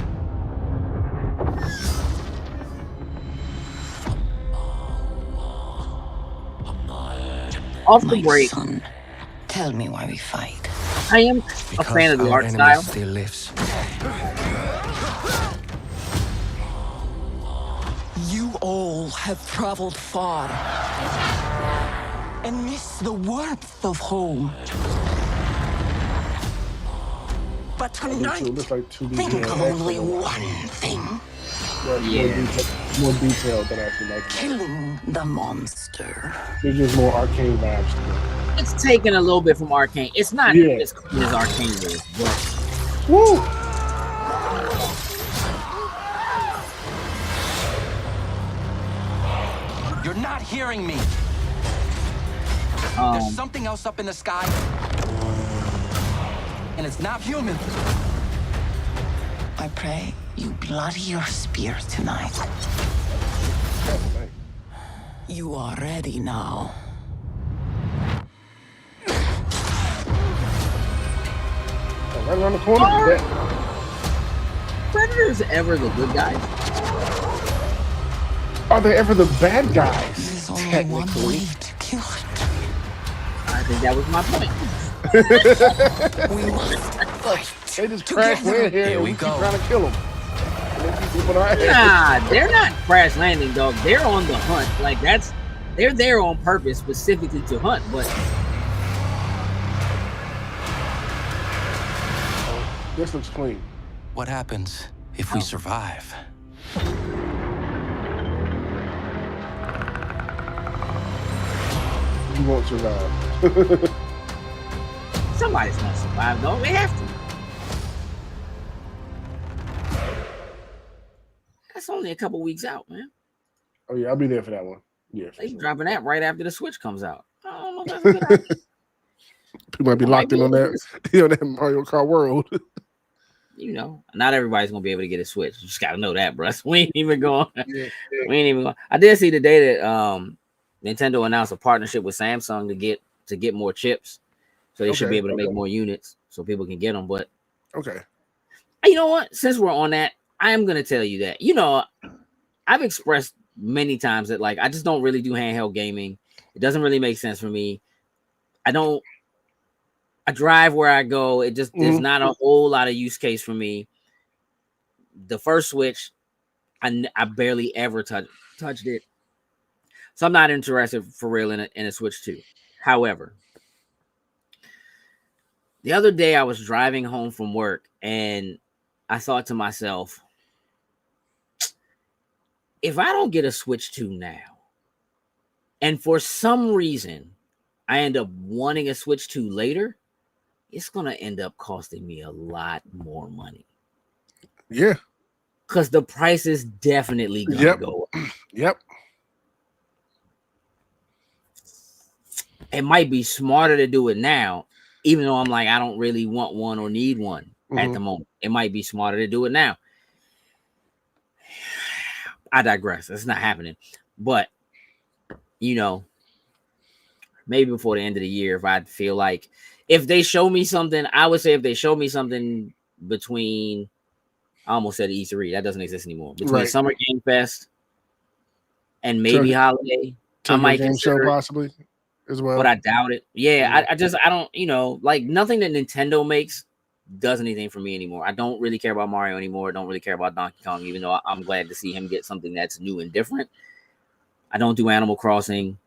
Off the break. Son, tell me why we fight. I am a fan of the art style. Still lives. You all have traveled far and missed the warmth of home. But tonight, think of only one thing. More detailed than I actually like. Killing the monster. There's just more arcane vibes to it. It's taken a little bit from Arcane. It's not as clean as Arcane is, but woo! You're not hearing me. There's something else up in the sky. And it's not human. I pray you bloody your spear tonight. You are ready now. Right around the corner. Are Predators ever the good guys? Are they ever the bad guys? There's only one way to kill it. I think that was my point. We must fight. They just crash land here and we keep trying to kill them. And they keep whooping our ass. Nah, they're not crash landing, dog. They're on the hunt. Like they're there on purpose, specifically to hunt. But this looks clean. What happens if we survive? You won't survive. somebody's gonna survive, though. They have to. That's only a couple weeks out, man. Oh yeah, I'll be there for that one. Yeah, They dropping that right after the Switch comes out. I don't know if that's a good idea. People might be locked in on that, on that Mario Kart world. You know, not everybody's gonna be able to get a Switch. You just gotta know that, bro. We ain't even going. We ain't even going. I did see today that Nintendo announced a partnership with Samsung to get more chips, so they should be able to make more units so people can get them. But you know what? Since we're on that, I am gonna tell you that, you know, I've expressed many times that like I just don't really do handheld gaming. It doesn't really make sense for me. I drive where I go. It just there's not a whole lot of use case for me. The first Switch, I barely ever touched it, so I'm not interested for real in a Switch 2. However, the other day I was driving home from work and I thought to myself, if I don't get a Switch 2 now, and for some reason I end up wanting a Switch 2 later, it's going to end up costing me a lot more money. Yeah. Because the price is definitely going to go up. Yep. It might be smarter to do it now, even though I'm like, I don't really want one or need one at the moment. It might be smarter to do it now. I digress. It's not happening. But, you know, maybe before the end of the year, if I feel like, if they show me something, I would say if they show me something between, I almost said E3, that doesn't exist anymore. Between Summer Game Fest and maybe holiday, I might consider possibly as well. But I doubt it. Yeah, I don't, you know, like nothing that Nintendo makes does anything for me anymore. I don't really care about Mario anymore. I don't really care about Donkey Kong, even though I'm glad to see him get something that's new and different. I don't do Animal Crossing.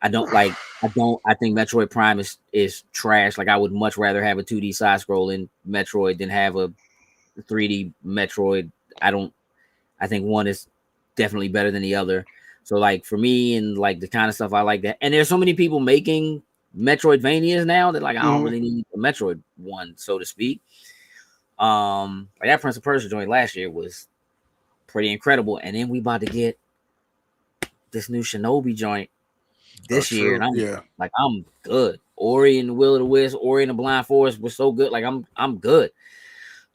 I think Metroid Prime is trash. Like I would much rather have a 2D side scrolling Metroid than have a 3D Metroid. I think one is definitely better than the other. So like for me and like the kind of stuff I like that. And there's so many people making Metroidvanias now that like I don't really need a Metroid one, so to speak. Like that Prince of Persia joint last year was pretty incredible. And then we about to get this new Shinobi joint this year, and I'm good. Ori and the Will of the Wisp, Ori and the Blind Forest was so good. Like I'm good.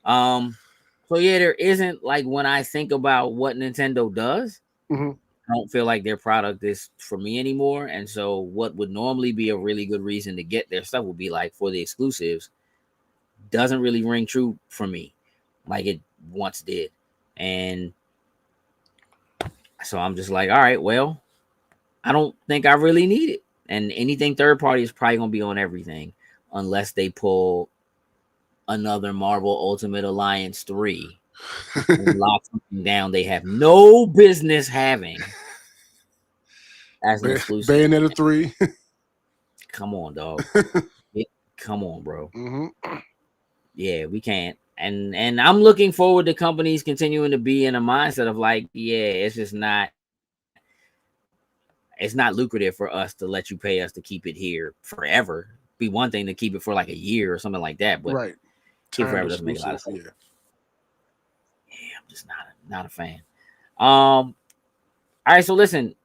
So yeah, there isn't like when I think about what Nintendo does, I don't feel like their product is for me anymore. And so what would normally be a really good reason to get their stuff would be like for the exclusives, doesn't really ring true for me like it once did. And so I'm just like, all right, well, I don't think I really need it. And anything third party is probably going to be on everything unless they pull another Marvel Ultimate Alliance 3 and lock something down they have no business having as an exclusive. Bayonetta 3. Come on, dog. Come on, bro. Yeah, we can't. And I'm looking forward to companies continuing to be in a mindset of like, yeah, it's just not. It's not lucrative for us to let you pay us to keep it here forever. Be one thing to keep it for like a year or something like that, but keep forever doesn't make a lot of sense. Yeah, I'm just not a fan. All right, so listen,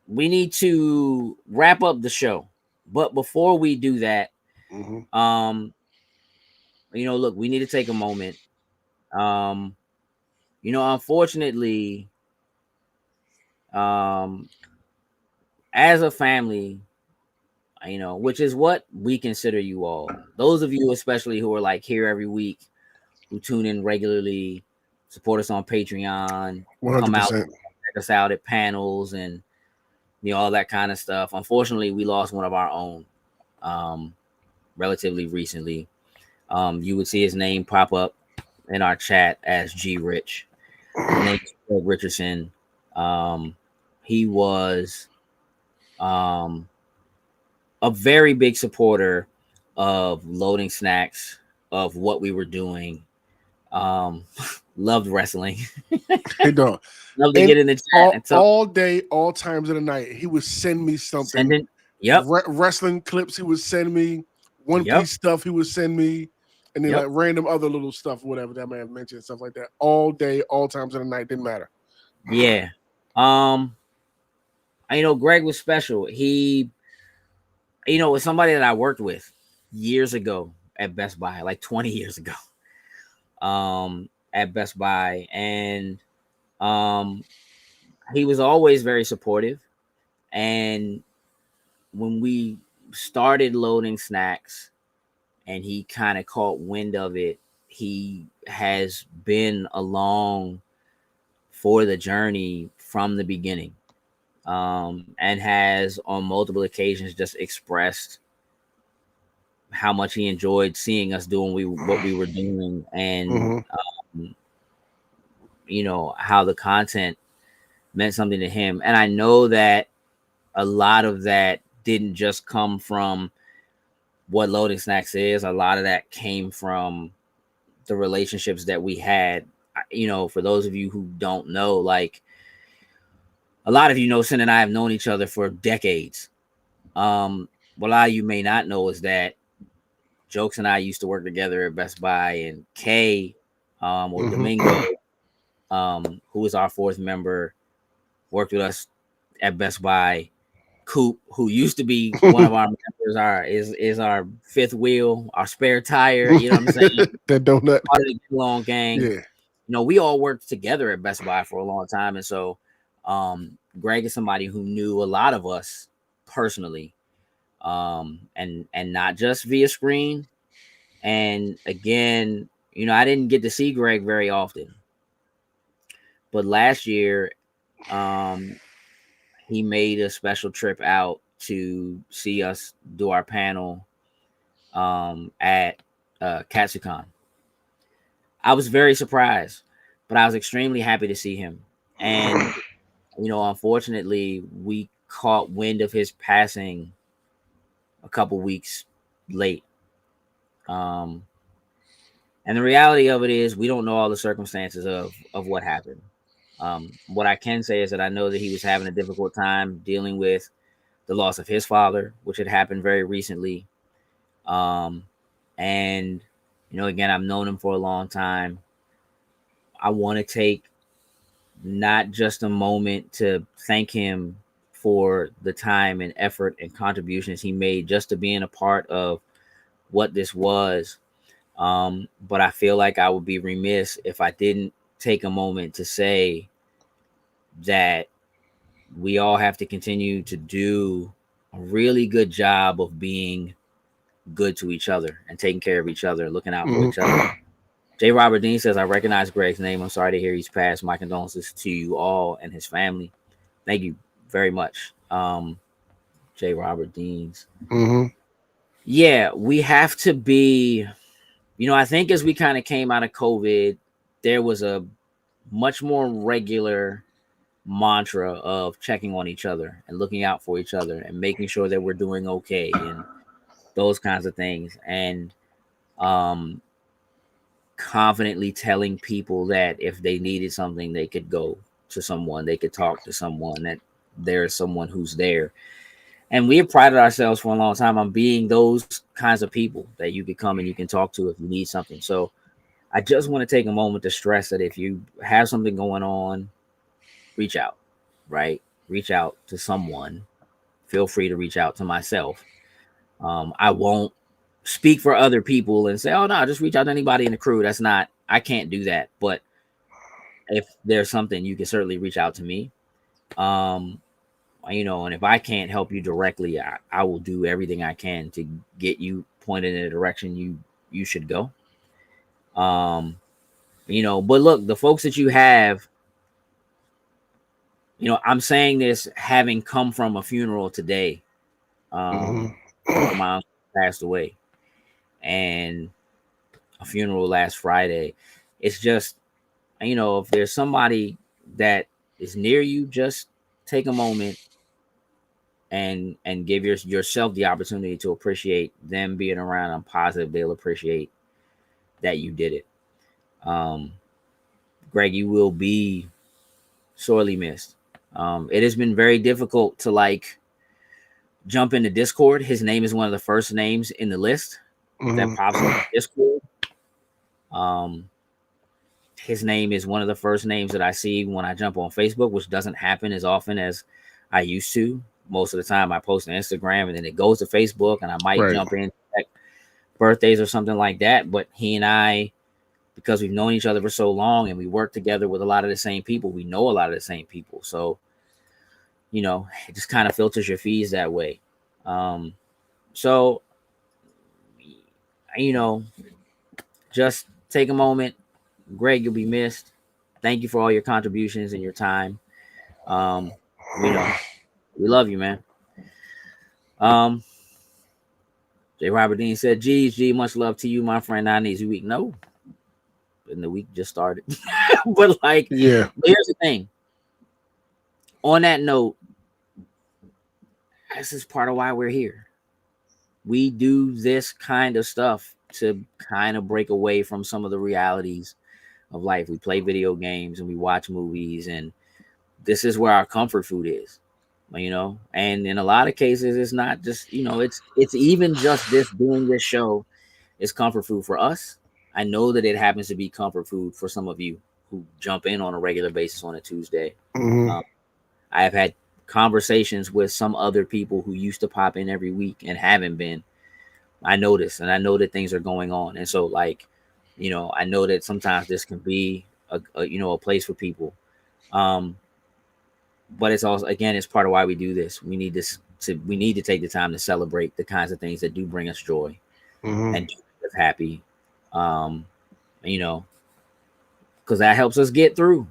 we need to wrap up the show, but before we do that, you know, look, we need to take a moment. You know, unfortunately, as a family, you know, which is what we consider you all. Those of you, especially who are like here every week, who tune in regularly, support us on Patreon, come out, 100%. check us out at panels and all that kind of stuff. Unfortunately, we lost one of our own relatively recently. You would see his name pop up in our chat as G Rich. His name is Greg Richardson. He was a very big supporter of Loading Snacks, of what we were doing. Loved wrestling. Hey, dog. Love to get in the chat. All day, all times of the night, he would send me something. Wrestling clips he would send me. One Piece stuff he would send me. And then like random other little stuff, whatever that may have mentioned, stuff like that. All day, all times of the night, didn't matter. Yeah. Greg was special. He, was somebody that I worked with years ago at Best Buy, like 20 years ago. At Best Buy. And he was always very supportive. And when we started Loading Snacks and he kind of caught wind of it, he has been along for the journey from the beginning, and has on multiple occasions just expressed how much he enjoyed seeing us doing what we were doing, and how the content meant something to him. And I know that a lot of that didn't just come from what Loading Snacks is. A lot of that came from the relationships that we had. For those of you who don't know, like a lot of Sin and I have known each other for decades. What a lot of you may not know is that Jokes and I used to work together at Best Buy, and Kay, or Domingo, who is our fourth member, worked with us at Best Buy. Coop, who used to be one of our members, is our fifth wheel, our spare tire. You know what I'm saying? That donut. Part of the Long Gang. Yeah. We all worked together at Best Buy for a long time, and so Greg is somebody who knew a lot of us personally, and not just via screen. And again, I didn't get to see Greg very often, but last year, he made a special trip out to see us do our panel at Katsucon. I was very surprised, but I was extremely happy to see him. And, unfortunately, we caught wind of his passing a couple weeks late. And the reality of it is we don't know all the circumstances of what happened. What I can say is that I know that he was having a difficult time dealing with the loss of his father, which had happened very recently. And, again, I've known him for a long time. I want to take not just a moment to thank him for the time and effort and contributions he made just to being a part of what this was. But I feel like I would be remiss if I didn't take a moment to say that we all have to continue to do a really good job of being good to each other and taking care of each other, looking out for each other. J. Robert Dean says, I recognize Greg's name. I'm sorry to hear he's passed. My condolences to you all and his family. Thank you very much, J. Robert Deans. Yeah, we have to be, I think as we kind of came out of COVID, there was a much more regular mantra of checking on each other and looking out for each other and making sure that we're doing okay and those kinds of things. And confidently telling people that if they needed something, they could go to someone, they could talk to someone, that there's someone who's there. And we have prided ourselves for a long time on being those kinds of people that you can come and you can talk to if you need something. So I just want to take a moment to stress that if you have something going on, reach out, right? Reach out to someone. Feel free to reach out to myself. I won't speak for other people and say, oh no, just reach out to anybody in the crew. I can't do that. But if there's something, you can certainly reach out to me. And if I can't help you directly, I will do everything I can to get you pointed in a direction you should go. But look, the folks that you have, I'm saying this having come from a funeral today. My uncle passed away, and a funeral last Friday. It's just, if there's somebody that is near you, just take a moment and give yourself the opportunity to appreciate them being around. I'm positive they'll appreciate that you did it. Greg, you will be sorely missed. It has been very difficult to jump into Discord. His name is one of the first names in the list that pops up in Discord. His name is one of the first names that I see when I jump on Facebook, which doesn't happen as often as I used to. Most of the time I post on Instagram and then it goes to Facebook, and I might jump in like birthdays or something like that. But he and I, because we've known each other for so long and we work together with a lot of the same people, we know a lot of the same people. So, it just kind of filters your feeds that way. So, just take a moment. Greg, you'll be missed. Thank you for all your contributions and your time. We love you, man. J. Robert Dean said, geez, G, much love to you, my friend. I need you week. No. And the week just started. But here's the thing. On that note, this is part of why we're here. We do this kind of stuff to kind of break away from some of the realities of life. We play video games and we watch movies, and this is where our comfort food is, and in a lot of cases, it's not just, it's even just doing this show is comfort food for us. I know that it happens to be comfort food for some of you who jump in on a regular basis on a Tuesday. I have had conversations with some other people who used to pop in every week and haven't been. I notice, and I know that things are going on. And so I know that sometimes this can be a place for people. But it's also, again, it's part of why we do this. We need to take the time to celebrate the kinds of things that do bring us joy and do make us happy. Because that helps us get through.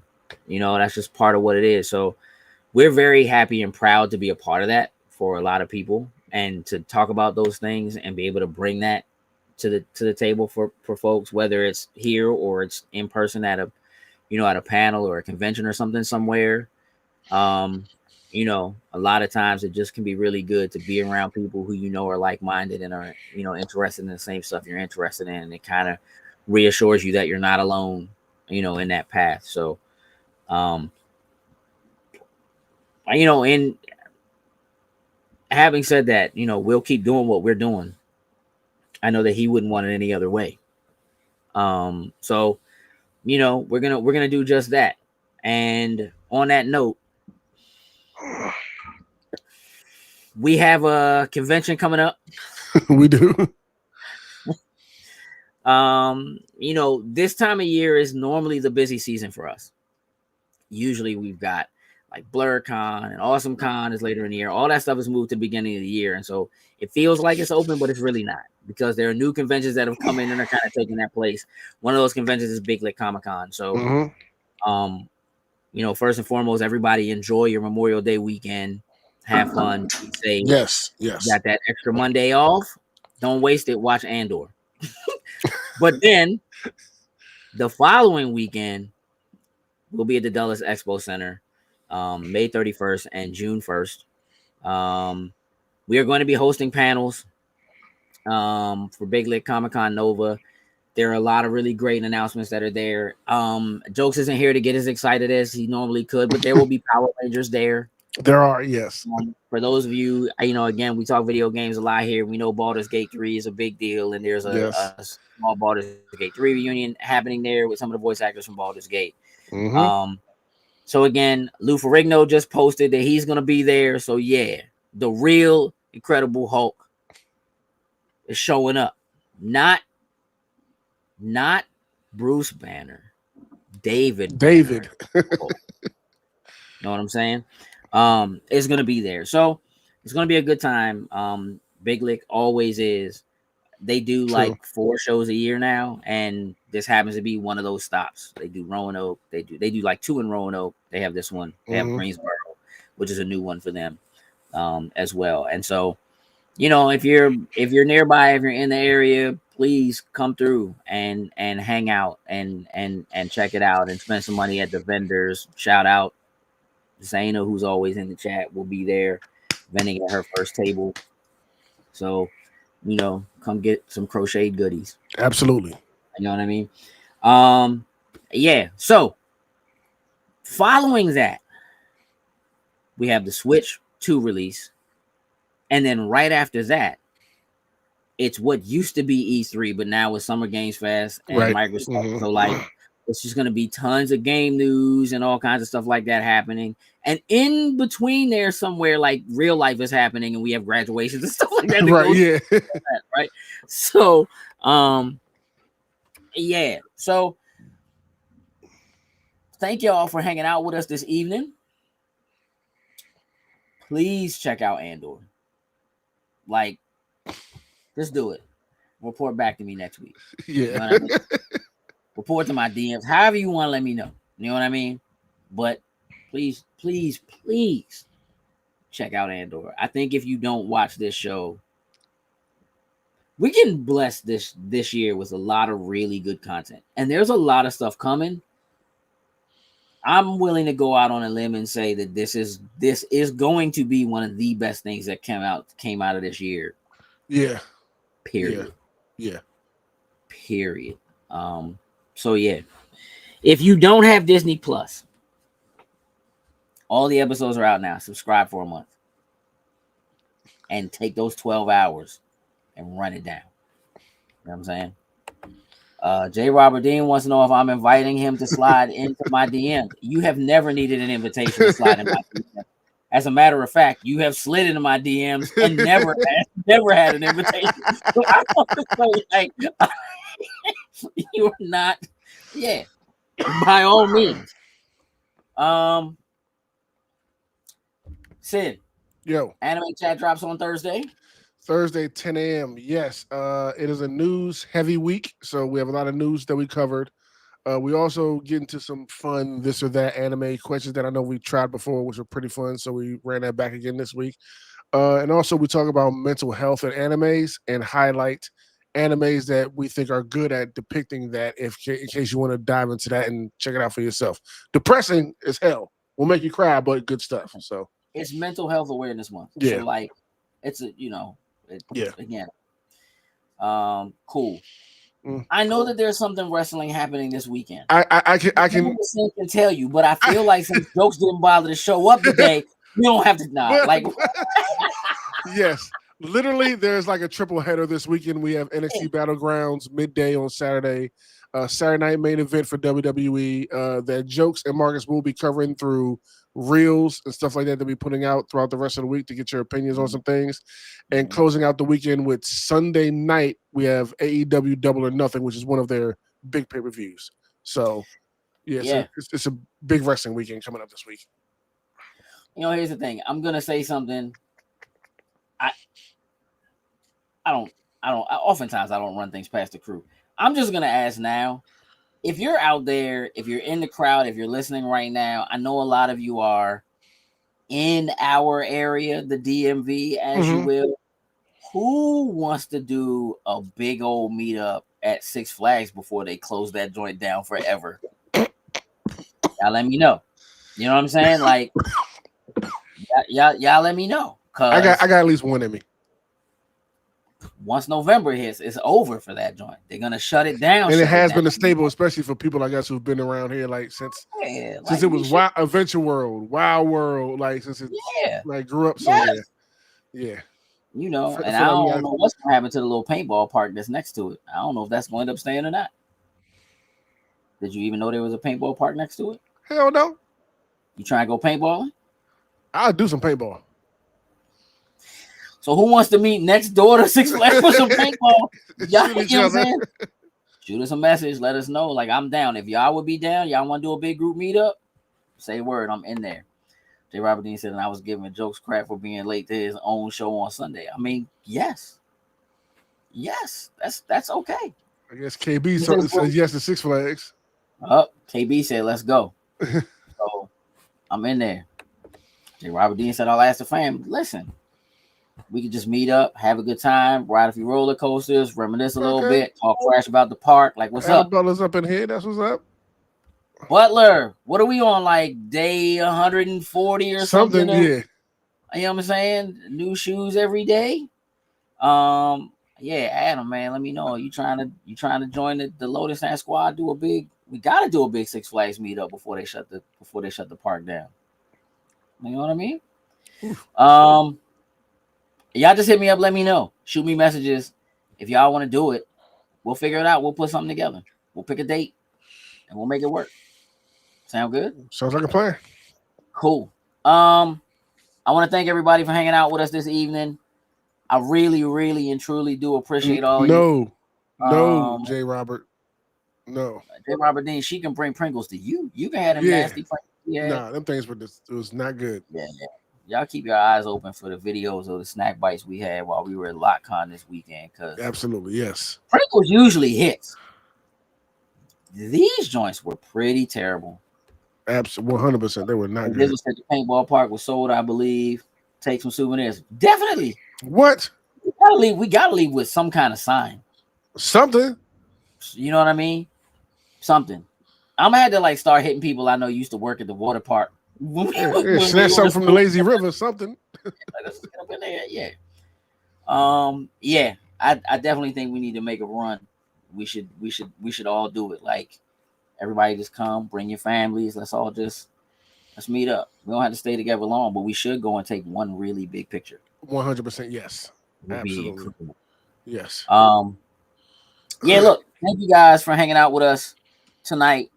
That's just part of what it is. So we're very happy and proud to be a part of that for a lot of people, and to talk about those things and be able to bring that to the table for folks, whether it's here or it's in person at a panel or a convention or something somewhere. A lot of times it just can be really good to be around people who are like-minded and are interested in the same stuff you're interested in, and it kind of reassures you that you're not alone in that path. So and having said that, we'll keep doing what we're doing. I know that he wouldn't want it any other way. So we're gonna do just that. And on that note, we have a convention coming up. We do. This time of year is normally the busy season for us. Usually we've got BlurCon and AwesomeCon is later in the year. All that stuff is moved to the beginning of the year. And so it feels like it's open, but it's really not, because there are new conventions that have come in and are kind of taking that place. One of those conventions is Big Lake Comic-Con. So, first and foremost, everybody enjoy your Memorial Day weekend. Have fun. Say yes. Got that extra Monday off. Don't waste it. Watch Andor. But then the following weekend, we'll be at the Dulles Expo Center, May 31st and June 1st. We are going to be hosting panels for Big Lit Comic-Con Nova. There are a lot of really great announcements that are there. Jokes isn't here to get as excited as he normally could, but there will be Power Rangers there. There are, yes. For those of you, again, we talk video games a lot here. We know Baldur's Gate 3 is a big deal, and there's a small Baldur's Gate 3 reunion happening there with some of the voice actors from Baldur's Gate. So again, Lou Ferrigno just posted that he's going to be there. So yeah, the real Incredible Hulk is showing up. Not Bruce Banner, David. Banner. Know what I'm saying? Is going to be there. So it's going to be a good time. Big Lick always is. they do True. like 4 shows a year now, and this happens to be one of those stops. They do Roanoke. They do like 2 in Roanoke. They have this one. They have Greensboro, which is a new one for them as well. And so, if you're nearby, if you're in the area, please come through and hang out and check it out and spend some money at the vendors. Shout out Zaina, who's always in the chat, will be there vending at her first table. So, come get some crocheted goodies. Absolutely. You know what I mean? Yeah. So, following that, we have the Switch 2 release. And then right after that, it's what used to be E3, but now with Summer Games Fest and Microsoft. So, like, it's just going to be tons of game news and all kinds of stuff like that happening. And in between there somewhere, like, real life is happening and we have graduations and stuff like that. Right, yeah. Right? So, yeah. So, thank y'all for hanging out with us this evening. Please check out Andor. Like, just do it. Report back to me next week. Yeah. You know what I mean? Report to my DMs. However you want to let me know. You know what I mean? But please, please, please check out Andor. I think if you don't watch this show, we're getting blessed this year with a lot of really good content. And there's a lot of stuff coming. I'm willing to go out on a limb and say that this is going to be one of the best things that came out of this year. Yeah. Period. Yeah. Period. So yeah. If you don't have Disney Plus, all the episodes are out now. Subscribe for a month. And take those 12 hours and run it down. You know what I'm saying? J. Robert Dean wants to know if I'm inviting him to slide into my DMs. You have never needed an invitation to slide in my DMs. As a matter of fact, you have slid into my DMs and never had an invitation. So I want to say, like, you are not, yeah, by all means. Sid. Yo. Anime chat drops on Thursday. Thursday, 10 a.m. Yes, it is a news heavy week, so we have a lot of news that we covered. We also get into some fun this or that anime questions that I know we tried before, which were pretty fun, so we ran that back again this week. And also we talk about mental health and animes and highlight animes that we think are good at depicting that in case you want to dive into that and check it out for yourself. Depressing as hell. Will make you cry, but good stuff. So it's Mental Health Awareness Month. Yeah. So, like, it's a, again. Cool. I know that there's something wrestling happening this weekend. I can tell you, but I feel like since jokes didn't bother to show up today, we don't have to like. Yes, literally, there's like a triple header this weekend. We have NXT Battlegrounds midday on Saturday, Saturday night main event for WWE. That Jokes and Marcus will be covering through reels and stuff like that they'll be putting out throughout the rest of the week to get your opinions on some things. And closing out the weekend with Sunday night, we have AEW Double or Nothing, which is one of their big pay-per-views. So, So it's a big wrestling weekend coming up this week. Here's the thing. I'm gonna say something. Oftentimes I don't run things past the crew. I'm just gonna ask now. If you're out there, if you're in the crowd, if you're listening right now, I know a lot of you are in our area, the DMV, as you will. Who wants to do a big old meetup at Six Flags before they close that joint down forever? Y'all let me know. You know what I'm saying? Like, y'all let me know. I got at least one in me. Once November hits, it's over for that joint. They're gonna shut it down. And it has been a staple, especially for people like us who've been around here like since it was Adventure World, Wild World, like since it like grew up. So yeah. And I don't know what's gonna happen to the little paintball park that's next to it. I don't know if that's going to end up staying or not. Did you even know there was a paintball park next to it? Hell no. You trying to go paintballing? I'll do some paintball. So who wants to meet next door to Six Flags for some paintball? Y'all, you know what I'm saying? Shoot us a message. Let us know. Like, I'm down. If y'all would be down, y'all want to do a big group meetup, say word. I'm in there. J. Robert Dean said, and I was giving Jokes crap for being late to his own show on Sunday. I mean, yes. yes, that's okay. I guess KB says yes to Six Flags. Oh, KB said, let's go. So I'm in there. J. Robert Dean said, I'll ask the fam, listen, we could just meet up, have a good time, ride a few roller coasters, reminisce a little bit, talk trash about the park. Like, what's up? Butlers up in here. That's what's up. Butler, what are we on? Like day 140 or something? Yeah. You know what I'm saying? New shoes every day. Yeah, Adam, man, let me know. You trying to join the Lotus Nat squad? We gotta do a big Six Flags meetup before they shut the park down. You know what I mean? Y'all just hit me up, let me know. Shoot me messages. If y'all want to do it, we'll figure it out. We'll put something together. We'll pick a date and we'll make it work. Sound good? Sounds like a plan. Cool. I want to thank everybody for hanging out with us this evening. I really, really and truly do appreciate all you. No, J. Robert. No. J. Robert Dean, she can bring Pringles to you. You can have them nasty Pringles. Yeah. Nah, them things it was not good. Yeah. Y'all keep your eyes open for the videos of the snack bites we had while we were at LotCon this weekend. Absolutely, yes. Pringles usually hits. These joints were pretty terrible. Absolutely, 100%. They were not good. This was at the paintball park was sold, I believe. Take some souvenirs. Definitely. What? We gotta leave with some kind of sign. Something. You know what I mean? Something. I'm gonna have to like start hitting people I know used to work at the water park. Snatch something from the lazy river, something. Yeah. Yeah. I definitely think we need to make a run. We should all do it. Like everybody just come, bring your families. Let's meet up. We don't have to stay together long, but we should go and take one really big picture. 100%, yes. Absolutely. Cool. Yes. Yeah, look, thank you guys for hanging out with us tonight.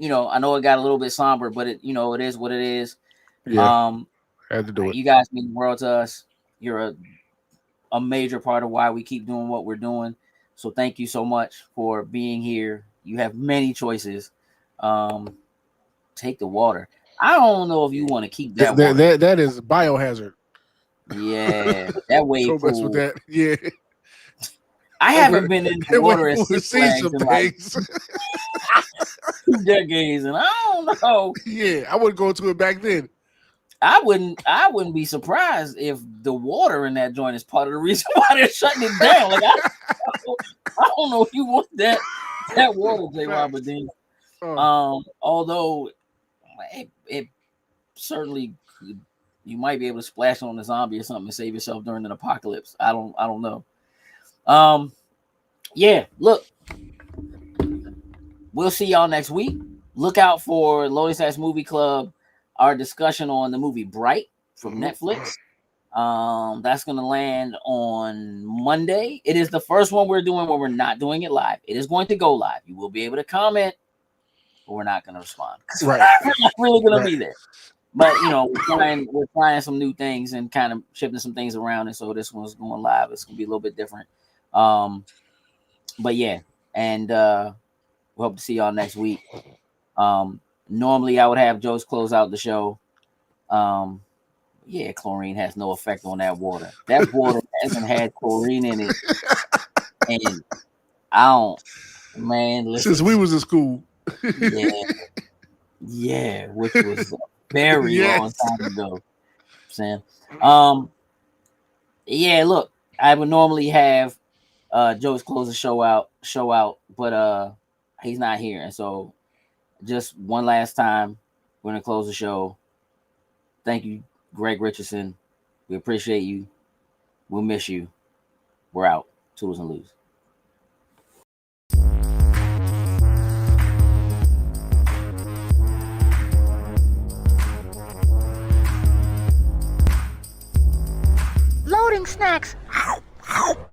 You know, I know it got a little bit somber, but it is what it is. Yeah. Had to do it. You guys mean the world to us. You're a major part of why we keep doing what we're doing. So thank you so much for being here. You have many choices. Take the water. I don't know if you want to keep that. That is biohazard. Yeah, that way. Don't mess with that. Yeah. I haven't been in the water in Six Flags in like 2 decades, and I don't know. Yeah, I wouldn't go to it back then. I wouldn't be surprised if the water in that joint is part of the reason why they're shutting it down. Like I don't know if you want that water, J. Robert Dean. Although it certainly could, you might be able to splash on a zombie or something and save yourself during an apocalypse. I don't know. Yeah, look, we'll see y'all next week. Look out for Lotus Ass Movie Club, our discussion on the movie Bright from Netflix. That's gonna land on Monday. It is the first one we're doing where we're not doing it live. It is going to go live. You will be able to comment, but we're not gonna respond. Right. We're not really gonna be there. But you know, we're trying some new things and kind of shifting some things around, and so this one's going live. It's gonna be a little bit different. But yeah, and we hope to see y'all next week. Normally I would have Joe's close out the show. Yeah, chlorine has no effect on that water. That water hasn't had chlorine in it, and I don't, man. Listen, since we was in school. Yeah, which was a very long time ago. Sam. Yeah, look, I would normally have Joe's close the show out, but he's not here, and so just one last time, we're gonna close the show. Thank you, Greg Richardson. We appreciate you. We'll miss you. We're out. Tools and Lose. Loading snacks.